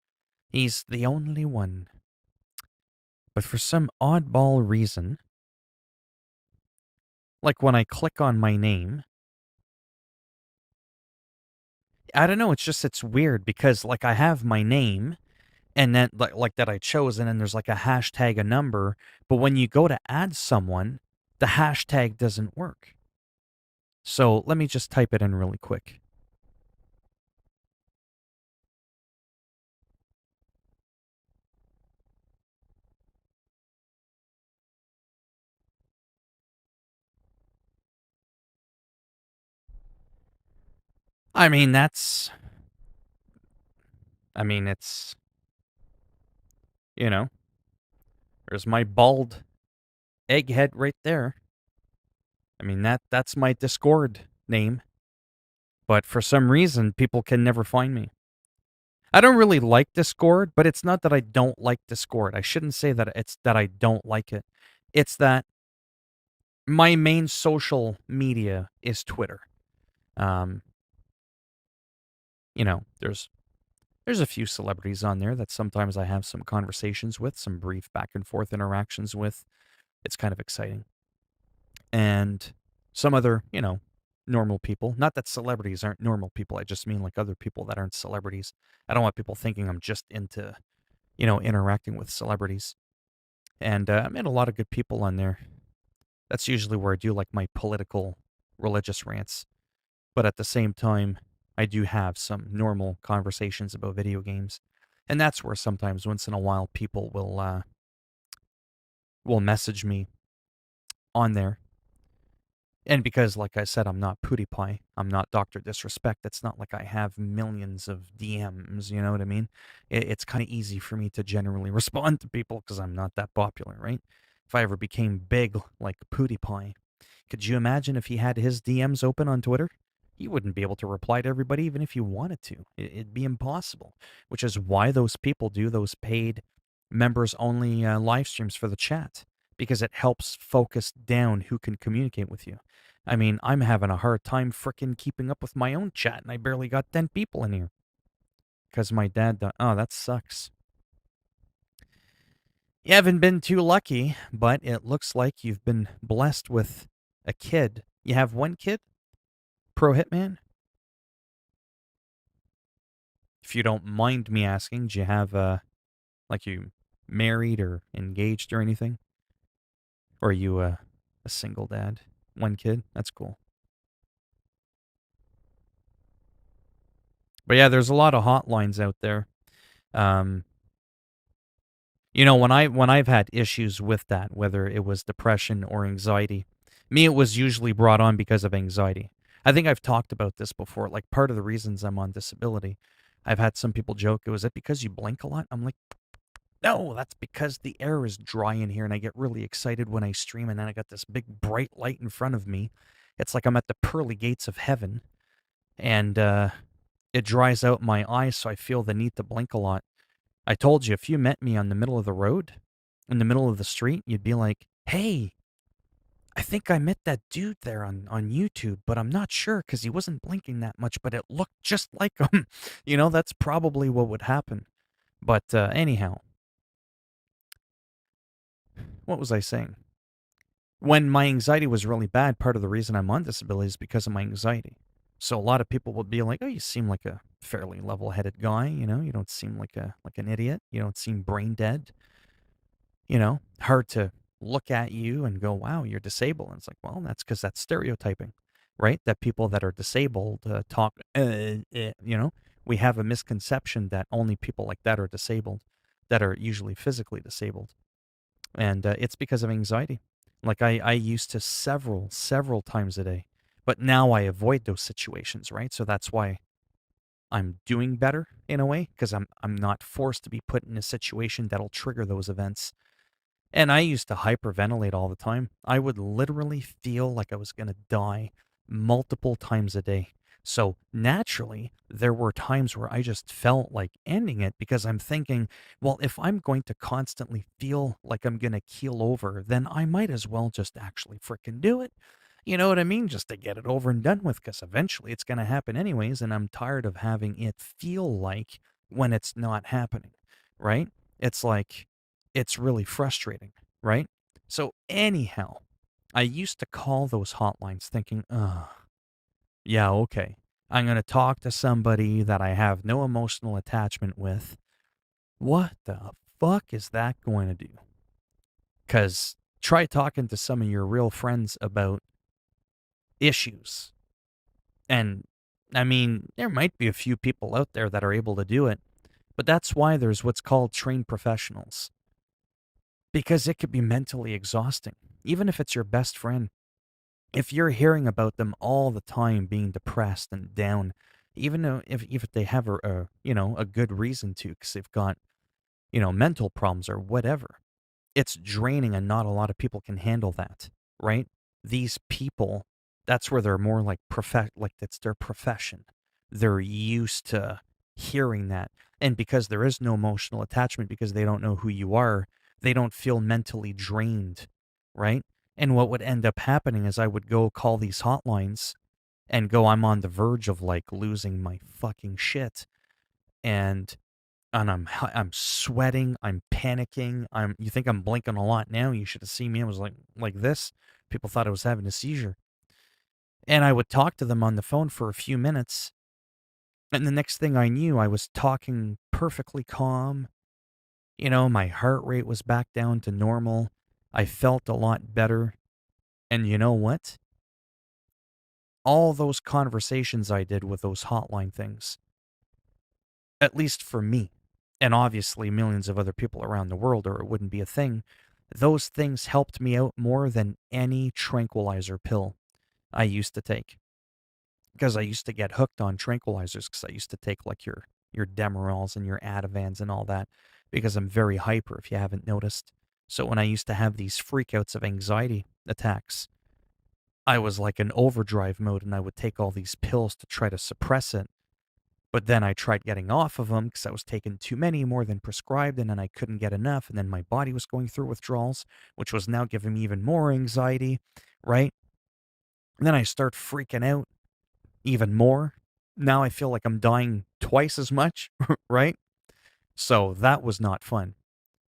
He's the only one. But for some oddball reason, like when I click on my name, I don't know, it's weird because like I have my name and then like that I chose, and then there's like a hashtag, a number, but when you go to add someone, the hashtag doesn't work. So let me just type it in really quick. I mean, it's, you know, there's my bald egghead right there. I mean, that's my Discord name. But for some reason, people can never find me. I don't really like Discord, but it's not that I don't like Discord. I shouldn't say that it's that I don't like it. It's that my main social media is Twitter. Um, there's a few celebrities on there that sometimes I have some conversations with, some brief back and forth interactions with. It's kind of exciting. And some other, normal people. Not that celebrities aren't normal people. I just mean like other people that aren't celebrities. I don't want people thinking I'm just into, interacting with celebrities. And I met a lot of good people on there. That's usually where I do like my political, religious rants. But at the same time, I do have some normal conversations about video games. And that's where sometimes, once in a while, people will message me on there. And because, like I said, I'm not PewDiePie, I'm not Dr. Disrespect, it's not like I have millions of DMs, you know what I mean? It's kind of easy for me to generally respond to people because I'm not that popular, right? If I ever became big like PewDiePie, could you imagine if he had his DMs open on Twitter? He wouldn't be able to reply to everybody even if he wanted to. It'd be impossible, which is why those people do those paid members only live streams for the chat because it helps focus down who can communicate with you. I mean, I'm having a hard time frickin' keeping up with my own chat, and I barely got 10 people in here. Because my dad died. Oh, that sucks. You haven't been too lucky, but it looks like you've been blessed with a kid. You have one kid? Pro Hitman? If you don't mind me asking, do you have, like you married or engaged or anything? Or are you a single dad? One kid? That's cool. But yeah, there's a lot of hotlines out there. Um, when I've had issues with that, whether it was depression or anxiety, me it was usually brought on because of anxiety. I think I've talked about this before. Like part of the reasons I'm on disability, I've had some people joke, "Was it because you blink a lot?" I'm like, "No, that's because the air is dry in here, and I get really excited when I stream, and then I got this big bright light in front of me. It's like I'm at the pearly gates of heaven, and it dries out my eyes, so I feel the need to blink a lot." I told you, if you met me on the middle of the road, in the middle of the street, you'd be like, "Hey, I think I met that dude there on YouTube, but I'm not sure because he wasn't blinking that much, but it looked just like him." That's probably what would happen. But anyhow, what was I saying? When my anxiety was really bad, part of the reason I'm on disability is because of my anxiety. So a lot of people would be like, "Oh, you seem like a fairly level-headed guy, you don't seem like an idiot. You don't seem brain dead." Hard to look at you and go, "Wow, you're disabled." And it's like, well, that's because that's stereotyping, right? That people that are disabled talk, we have a misconception that only people like that are disabled, that are usually physically disabled. And it's because of anxiety. Like I used to several times a day, but now I avoid those situations, right? So that's why I'm doing better in a way because I'm not forced to be put in a situation that'll trigger those events. And I used to hyperventilate all the time. I would literally feel like I was going to die multiple times a day. So naturally, there were times where I just felt like ending it because I'm thinking, well, if I'm going to constantly feel like I'm going to keel over, then I might as well just actually freaking do it. You know what I mean? Just to get it over and done with because eventually it's going to happen anyways. And I'm tired of having it feel like when it's not happening, right? It's like, it's really frustrating, right? So, anyhow, I used to call those hotlines thinking, yeah, okay. I'm going to talk to somebody that I have no emotional attachment with. What the fuck is that going to do? Because try talking to some of your real friends about issues. And I mean, there might be a few people out there that are able to do it, but that's why there's what's called trained professionals. Because it could be mentally exhausting, even if it's your best friend. If you're hearing about them all the time being depressed and down, even though if they have a good reason to, because they've got mental problems or whatever, it's draining, and not a lot of people can handle that, right? These people, that's where they're more like like it's their profession. They're used to hearing that. And because there is no emotional attachment, because they don't know who you are, they don't feel mentally drained, right? And what would end up happening is I would go call these hotlines and go, I'm on the verge of like losing my fucking shit. And I'm sweating, I'm panicking. You think I'm blinking a lot now? You should have seen me. I was like this. People thought I was having a seizure. And I would talk to them on the phone for a few minutes, and the next thing I knew, I was talking perfectly calm. My heart rate was back down to normal. I felt a lot better. And you know what? All those conversations I did with those hotline things, at least for me, and obviously millions of other people around the world, or it wouldn't be a thing, those things helped me out more than any tranquilizer pill I used to take. Because I used to get hooked on tranquilizers because I used to take like your Demerols and your Ativans and all that because I'm very hyper, if you haven't noticed. So when I used to have these freakouts of anxiety attacks, I was like in overdrive mode and I would take all these pills to try to suppress it. But then I tried getting off of them because I was taking too many, more than prescribed, and then I couldn't get enough. And then my body was going through withdrawals, which was now giving me even more anxiety, right? And then I start freaking out even more. Now I feel like I'm dying twice as much, right? So that was not fun.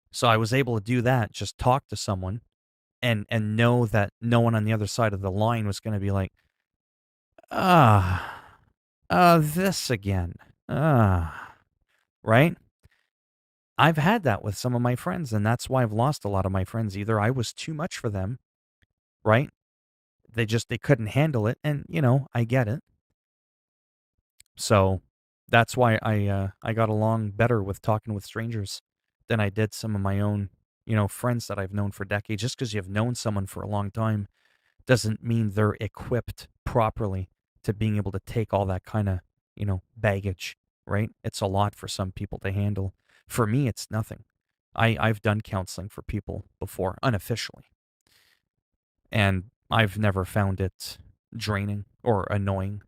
So I was able to do that, just talk to someone and know that no one on the other side of the line was going to be like, ah, this again. Right? I've had that with some of my friends, and that's why I've lost a lot of my friends. Either I was too much for them, right? They couldn't handle it, and I get it. So that's why I got along better with talking with strangers than I did some of my own, friends that I've known for decades. Just because you've known someone for a long time doesn't mean they're equipped properly to being able to take all that kind of, baggage, right? It's a lot for some people to handle. For me, it's nothing. I've done counseling for people before, unofficially, and I've never found it draining or annoying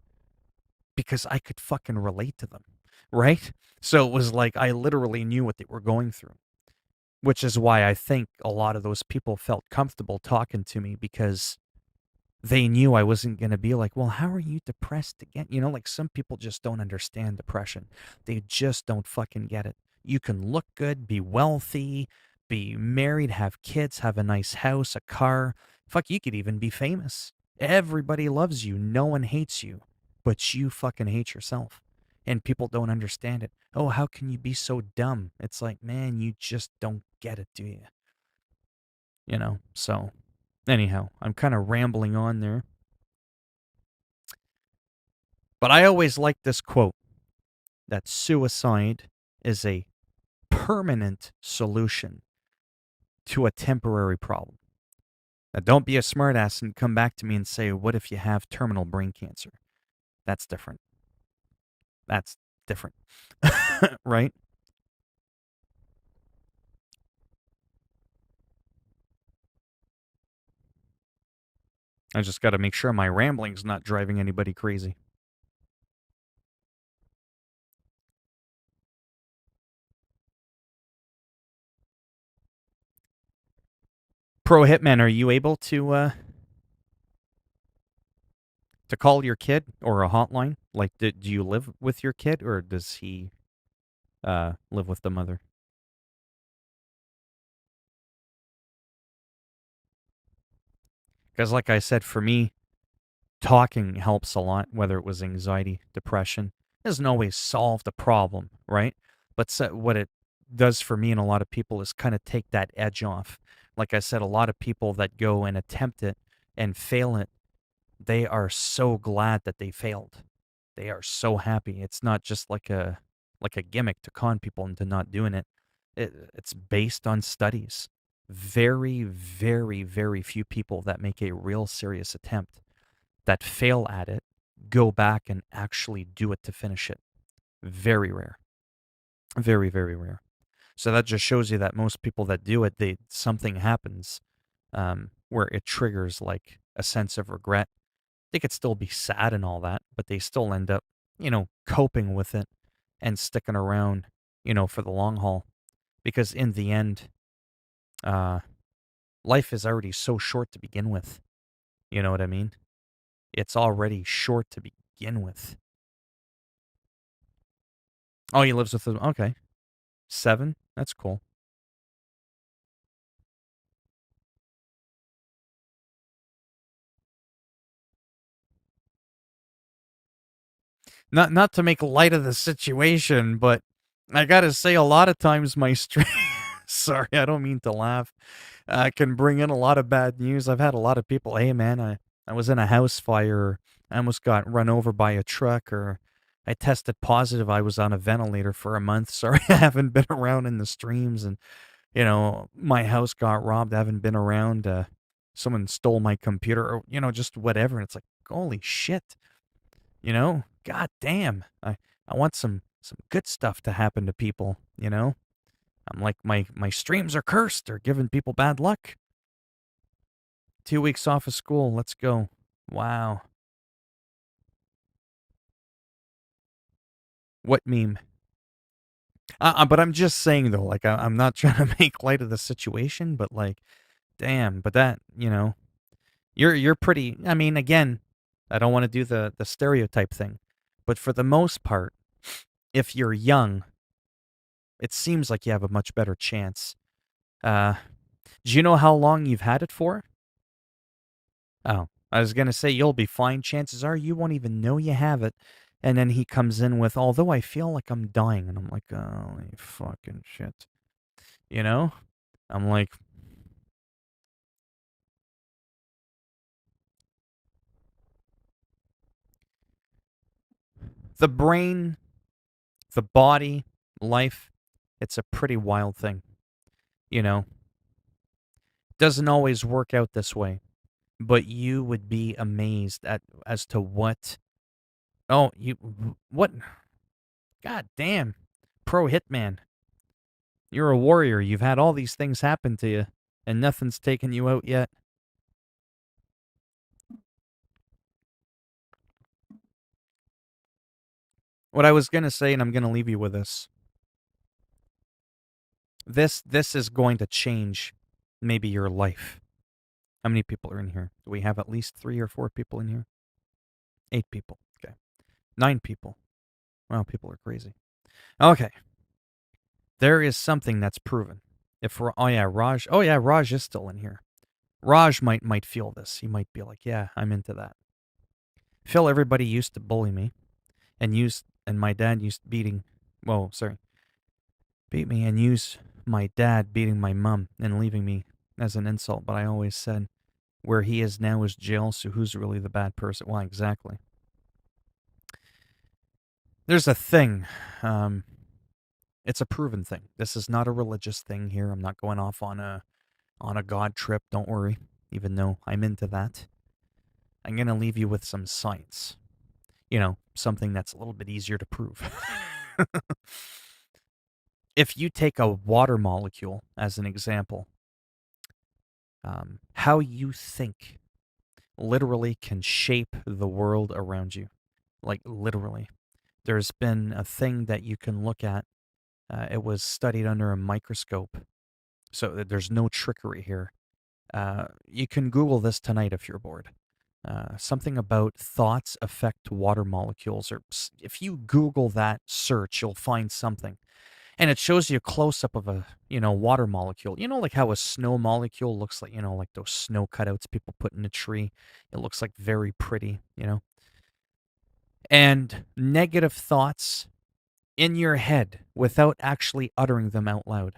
because I could fucking relate to them, right? So it was like I literally knew what they were going through, which is why I think a lot of those people felt comfortable talking to me because they knew I wasn't going to be like, well, how are you depressed again? Like some people just don't understand depression. They just don't fucking get it. You can look good, be wealthy, be married, have kids, have a nice house, a car. Fuck, you could even be famous. Everybody loves you. No one hates you, but you fucking hate yourself. And people don't understand it. Oh, how can you be so dumb? It's like, man, you just don't get it, do you? So anyhow, I'm kind of rambling on there. But I always like this quote that suicide is a permanent solution to a temporary problem. Now, don't be a smartass and come back to me and say, what if you have terminal brain cancer? That's different. That's different. Right? I just got to make sure my rambling's not driving anybody crazy. Pro Hitman, are you able to call your kid or a hotline? Like, do you live with your kid or does he live with the mother? Because, like I said, for me, talking helps a lot, whether it was anxiety, depression. It doesn't always solve the problem, right? But what it does for me and a lot of people is kind of take that edge off. Like I said, a lot of people that go and attempt it and fail it, they are so glad that they failed. They are so happy. It's not just like a gimmick to con people into not doing it. It's based on studies. Very, very, very few people that make a real serious attempt that fail at it go back and actually do it to finish it. Very rare. Very, very rare. So that just shows you that most people that do it, something happens where it triggers like a sense of regret. They could still be sad and all that, but they still end up, coping with it and sticking around, for the long haul. Because in the end, uh, Life is already so short to begin with. You know what I mean? It's already short to begin with. Oh, he lives with them. Okay. 7? That's cool. Not to make light of the situation, but I gotta say, a lot of times my stream. Sorry, I don't mean to laugh. Can bring in a lot of bad news. I've had a lot of people, hey man, I was in a house fire, or I almost got run over by a truck, or I tested positive. I was on a ventilator for a month. Sorry, I haven't been around in the streams, and my house got robbed. I haven't been around. Someone stole my computer, or just whatever. And it's like, holy shit. God damn. I want some good stuff to happen to people. I'm like, my streams are cursed. They're giving people bad luck. 2 weeks off of school. Let's go. Wow. What meme? But I'm just saying though, like I'm not trying to make light of the situation, but like, damn. But that, you're pretty. I mean, again, I don't want to do the stereotype thing, but for the most part, if you're young, it seems like you have a much better chance. Uh, do you know how long you've had it for? Oh, I was gonna say you'll be fine. Chances are you won't even know you have it. And then he comes in with, although I feel like I'm dying, and I'm like, holy fucking shit. You know? I'm like, the brain, the body, life, it's a pretty wild thing. You know? Doesn't always work out this way, but you would be amazed at as to what. Oh, what? God damn. Pro Hitman. You're a warrior. You've had all these things happen to you, and nothing's taken you out yet. What I was going to say, and I'm going to leave you with this. This is going to change maybe your life. How many people are in here? Do we have at least 3 or 4 people in here? 8 people. Okay. 9 people. Wow, people are crazy. Okay. There is something that's proven. Oh yeah, Raj is still in here. Raj might feel this. He might be like, yeah, I'm into that. Phil, everybody used to bully me, and my dad used beat me and use my dad beating my mom and leaving me as an insult. But I always said, where he is now is jail, so who's really the bad person? Well, exactly. There's a thing. It's a proven thing. This is not a religious thing here. I'm not going off on a God trip. Don't worry, even though I'm into that. I'm going to leave you with some science. Something that's a little bit easier to prove. If you take a water molecule as an example, how you think literally can shape the world around you. Like, literally. There's been a thing that you can look at. It was studied under a microscope. So there's no trickery here. You can Google this tonight if you're bored. Something about thoughts affect water molecules. Or if you Google that search, you'll find something. And it shows you a close-up of a, water molecule. Like how a snow molecule looks like, like those snow cutouts people put in a tree. It looks like very pretty. And negative thoughts in your head without actually uttering them out loud.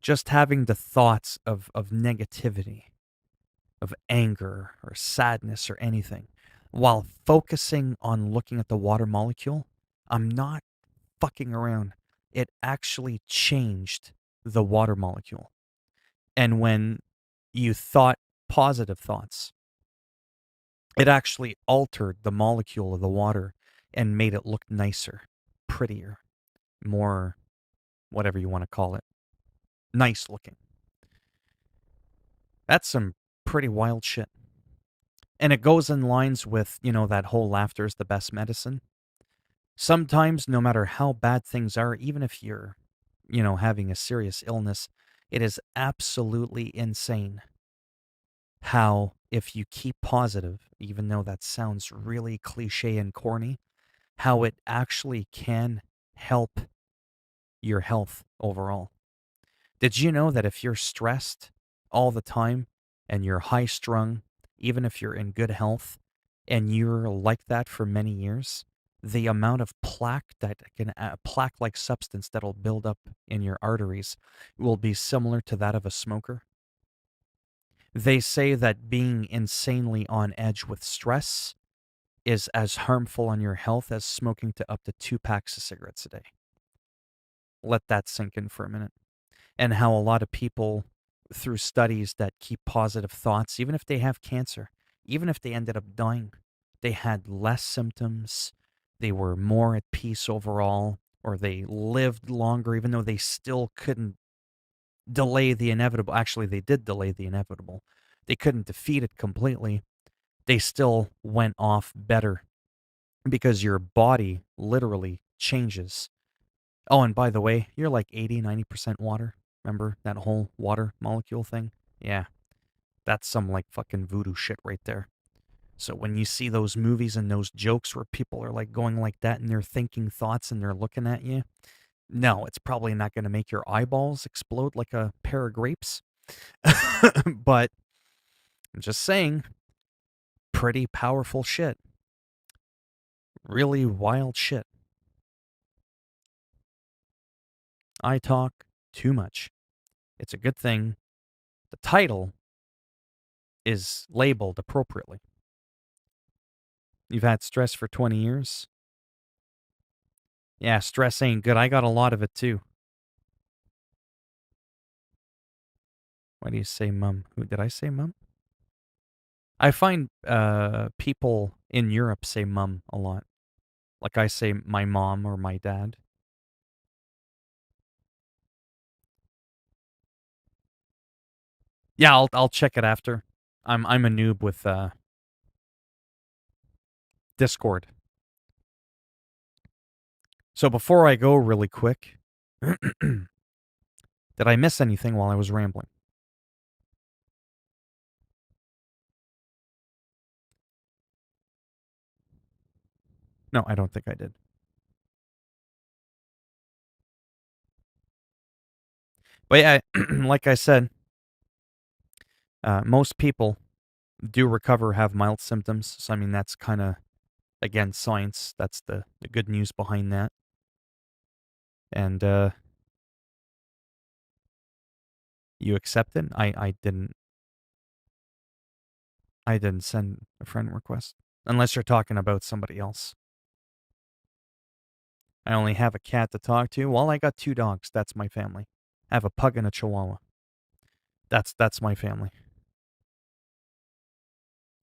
Just having the thoughts of negativity, of anger or sadness or anything, while focusing on looking at the water molecule, I'm not fucking around. It actually changed the water molecule. And when you thought positive thoughts, it actually altered the molecule of the water and made it look nicer, prettier, more whatever you want to call it, nice looking. That's some pretty wild shit. And it goes in lines with, that whole laughter is the best medicine. Sometimes, no matter how bad things are, even if you're, having a serious illness, It is absolutely insane how, if you keep positive, even though that sounds really cliche and corny, how it actually can help your health overall. Did you know that if you're stressed all the time and you're high strung, even if you're in good health, and you're like that for many years, the amount of plaque like substance that'll build up in your arteries will be similar to that of a smoker? They say that being insanely on edge with stress is as harmful on your health as smoking to up to 2 packs of cigarettes a day. Let that sink in for a minute. And how a lot of people, through studies that keep positive thoughts, even if they have cancer, even if they ended up dying, they had less symptoms, they were more at peace overall, or they lived longer, even though they still couldn't delay the inevitable. Actually, they did delay the inevitable. They couldn't defeat it completely. They still went off better because your body literally changes. Oh, and by the way, you're like 80, 90% water. Remember that whole water molecule thing? Yeah, that's some like fucking voodoo shit right there. So when you see those movies and those jokes where people are like going like that and they're thinking thoughts and they're looking at you, no, it's probably not going to make your eyeballs explode like a pair of grapes. But I'm just saying, pretty powerful shit. Really wild shit. I talk too much. It's a good thing the title is labeled appropriately. You've had stress for 20 years? Yeah, stress ain't good. I got a lot of it too. Why do you say mum? Who did I say mum? I find people in Europe say mum a lot. Like I say my mom or my dad. Yeah, I'll check it after. I'm a noob with Discord. So before I go really quick, did I miss anything while I was rambling? No, I don't think I did. But yeah, like I said, most people do recover, have mild symptoms. So I mean, that's kind of, again, science. That's the good news behind that. And you accept it. I didn't send a friend request unless you're talking about somebody else. I only have a cat to talk to. Well, I got 2 dogs. That's my family. I have a pug and a chihuahua. That's my family.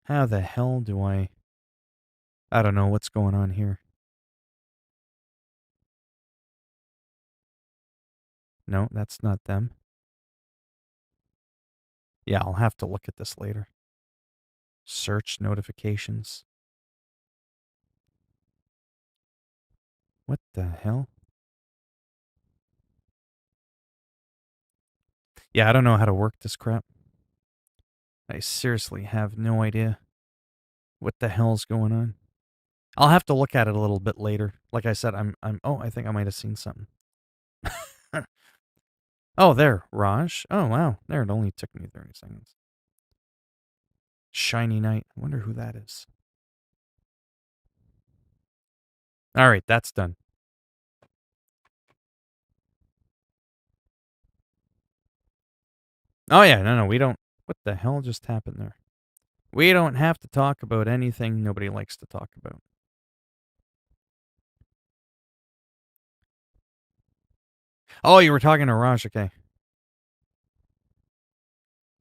How the hell do I don't know what's going on here. No, that's not them. Yeah, I'll have to look at this later. Search notifications. What the hell? Yeah, I don't know how to work this crap. I seriously have no idea what the hell's going on. I'll have to look at it a little bit later. Like I said, oh, I think I might have seen something. Oh, there, Raj. Oh, wow. There, it only took me 30 seconds. Shiny Knight. I wonder who that is. All right, that's done. Oh, yeah, no, we don't. What the hell just happened there? We don't have to talk about anything nobody likes to talk about. Oh, you were talking to Raj, okay.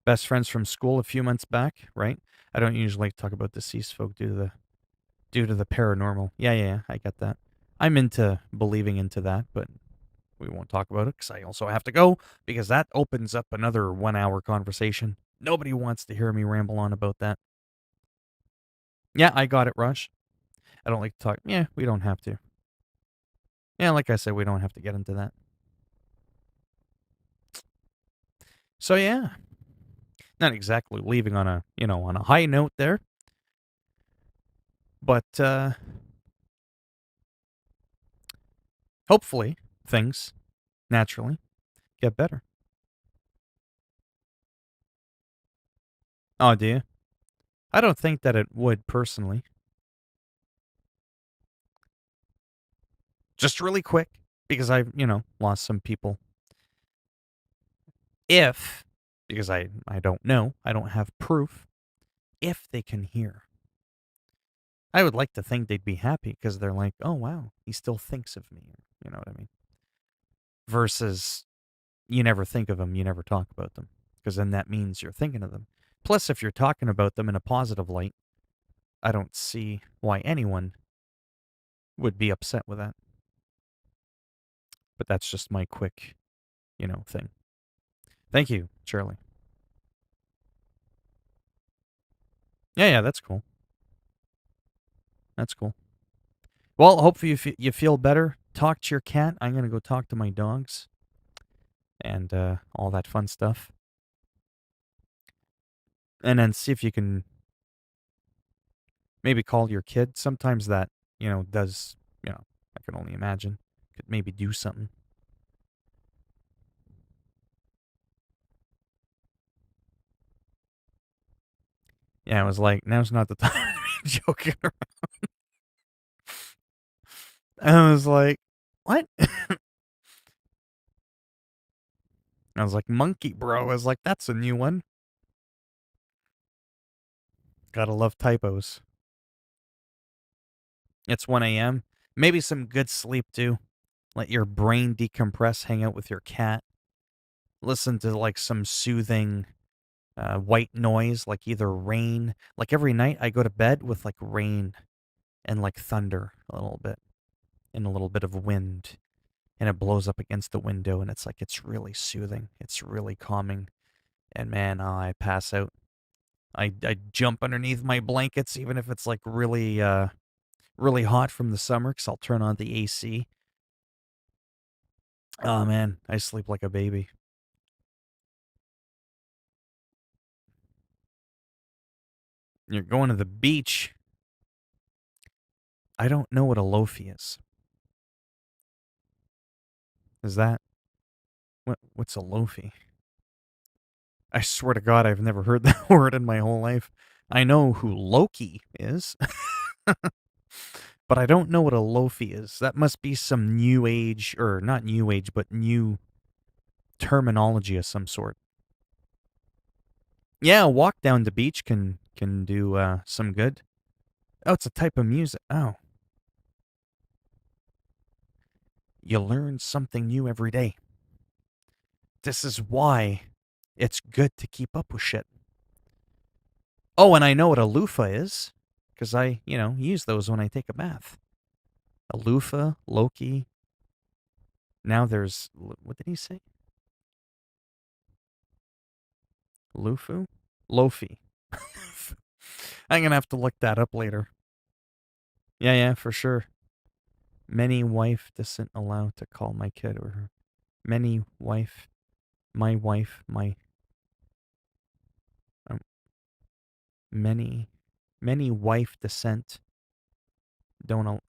Best friends from school a few months back, right? I don't usually talk about deceased folk due to the paranormal. Yeah, I get that. I'm into believing into that, but we won't talk about it because I also have to go because that opens up another 1 hour conversation. Nobody wants to hear me ramble on about that. Yeah, I got it, Raj. I don't like to talk. Yeah, we don't have to. Yeah, like I said, we don't have to get into that. So yeah, not exactly leaving on a on a high note there, but hopefully things naturally get better. Oh, do you? I don't think that it would personally. Just really quick, because I've lost some people. If because I don't know, I don't have proof. If they can hear, I would like to think they'd be happy because they're like, oh wow, he still thinks of me. You know what I mean? Versus you never think of them, you never talk about them, because then that means you're thinking of them. Plus, if you're talking about them in a positive light, I don't see why anyone would be upset with that. But that's just my quick, thing. Thank you, Charlie. Yeah, that's cool. That's cool. Well, hopefully you feel better. Talk to your cat. I'm gonna go talk to my dogs and all that fun stuff, and then see if you can maybe call your kid. Sometimes that does I can only imagine could maybe do something. Yeah, I was like, now's not the time to be joking around. I was like, what? I was like, monkey, bro. I was like, that's a new one. Gotta love typos. It's 1 a.m. Maybe some good sleep too. Let your brain decompress, hang out with your cat. Listen to like some soothing white noise, like either rain. Like every night I go to bed with like rain and like thunder a little bit and a little bit of wind. And it blows up against the window and it's really soothing. It's really calming. And man, I pass out. I jump underneath my blankets even if it's like really hot from the summer because I'll turn on the AC. Oh man, I sleep like a baby. You're going to the beach. I don't know what a loafy is. Is that what's a loafy? I swear to God, I've never heard that word in my whole life. I know who Loki is, but I don't know what a loafy is. That must be some new age, or not new age, but new terminology of some sort. Yeah, a walk down the beach can do some good. Oh, it's a type of music. Oh, you learn something new every day. This is why it's good to keep up with shit. Oh, and I know what a loofah is because I, use those when I take a bath. A loofah, Loki. Now there's, what did he say? Lufu? Lofi. I'm going to have to look that up later. Yeah, for sure. Many wife doesn't allow to call my kid or her. Many wife, my wife, my. Um, many wife descent don't.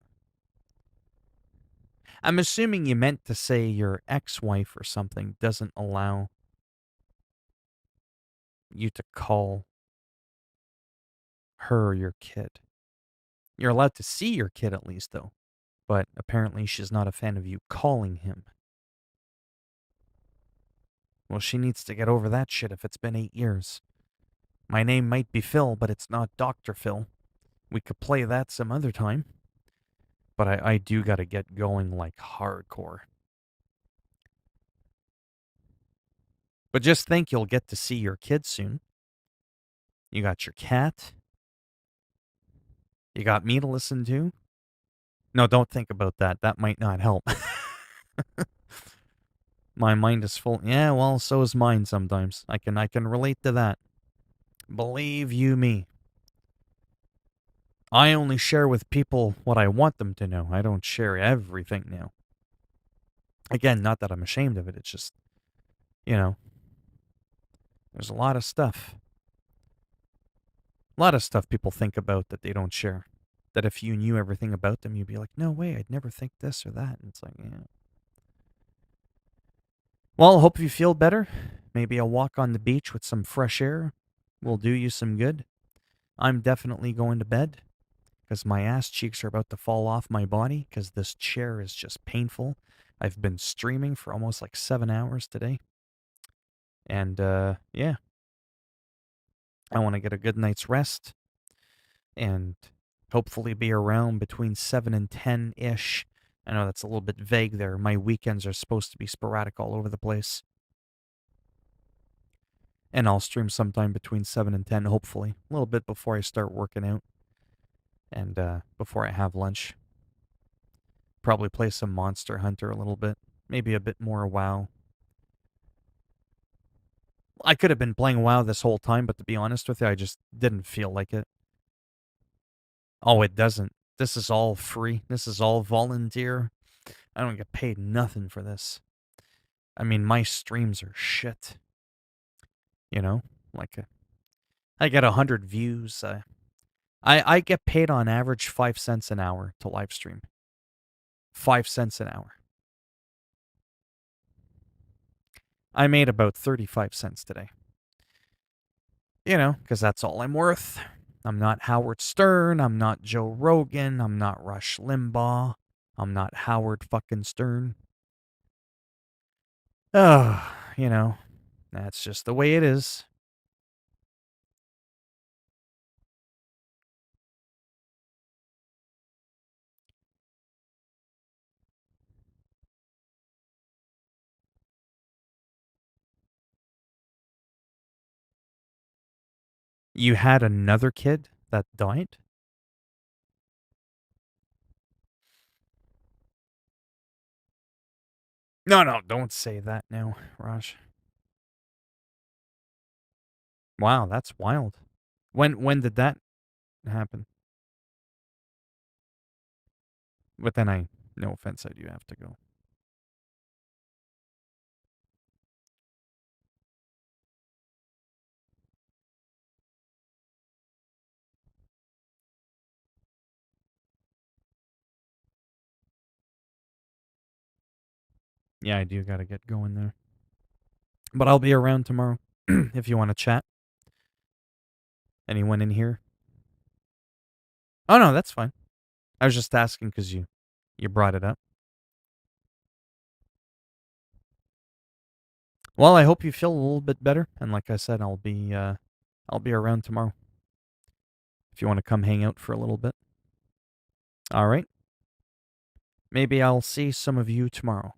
I'm assuming you meant to say your ex-wife or something doesn't allow you to call her your kid. You're allowed to see your kid at least, though. But apparently she's not a fan of you calling him. Well, she needs to get over that shit if it's been 8 years. My name might be Phil, but it's not Dr. Phil. We could play that some other time. But I do gotta get going like hardcore. But just think you'll get to see your kid soon. You got your cat. You got me to listen to. No, don't think about that. That might not help. My mind is full. Yeah, well, so is mine sometimes. I can relate to that. Believe you me. I only share with people what I want them to know. I don't share everything now. Again, not that I'm ashamed of it. It's just, you know, There's a lot of stuff. A lot of stuff people think about that they don't share. That if you knew everything about them, you'd be like, no way, I'd never think this or that. And it's like, yeah. Well, hope you feel better. Maybe a walk on the beach with some fresh air will do you some good. I'm definitely going to bed because my ass cheeks are about to fall off my body because this chair is just painful. I've been streaming for almost like 7 hours today. And yeah, I want to get a good night's rest and hopefully be around between 7 and 10 ish. I know that's a little bit vague there. My weekends are supposed to be sporadic all over the place. And I'll stream sometime between 7 and 10, hopefully. A little bit before I start working out and before I have lunch. Probably play some Monster Hunter a little bit. Maybe a bit more WoW. I could have been playing WoW this whole time, but to be honest with you, I just didn't feel like it. Oh, it doesn't. This is all free. This is all volunteer. I don't get paid nothing for this. I mean, my streams are shit. You know? Like, I get 100 views. I get paid on average 5 cents an hour to live stream. 5 cents an hour. I made about 35 cents today. You know, because that's all I'm worth. I'm not Howard Stern. I'm not Joe Rogan. I'm not Rush Limbaugh. I'm not Howard fucking Stern. Oh, you know, that's just the way it is. You had another kid that died? No, don't say that now, Raj. Wow, that's wild. When did that happen? But then no offense, I do have to go. Yeah, I do gotta get going there. But I'll be around tomorrow if you want to chat. Anyone in here? Oh no, that's fine. I was just asking because you brought it up. Well, I hope you feel a little bit better, and like I said, I'll be around tomorrow. If you want to come hang out for a little bit. All right. Maybe I'll see some of you tomorrow.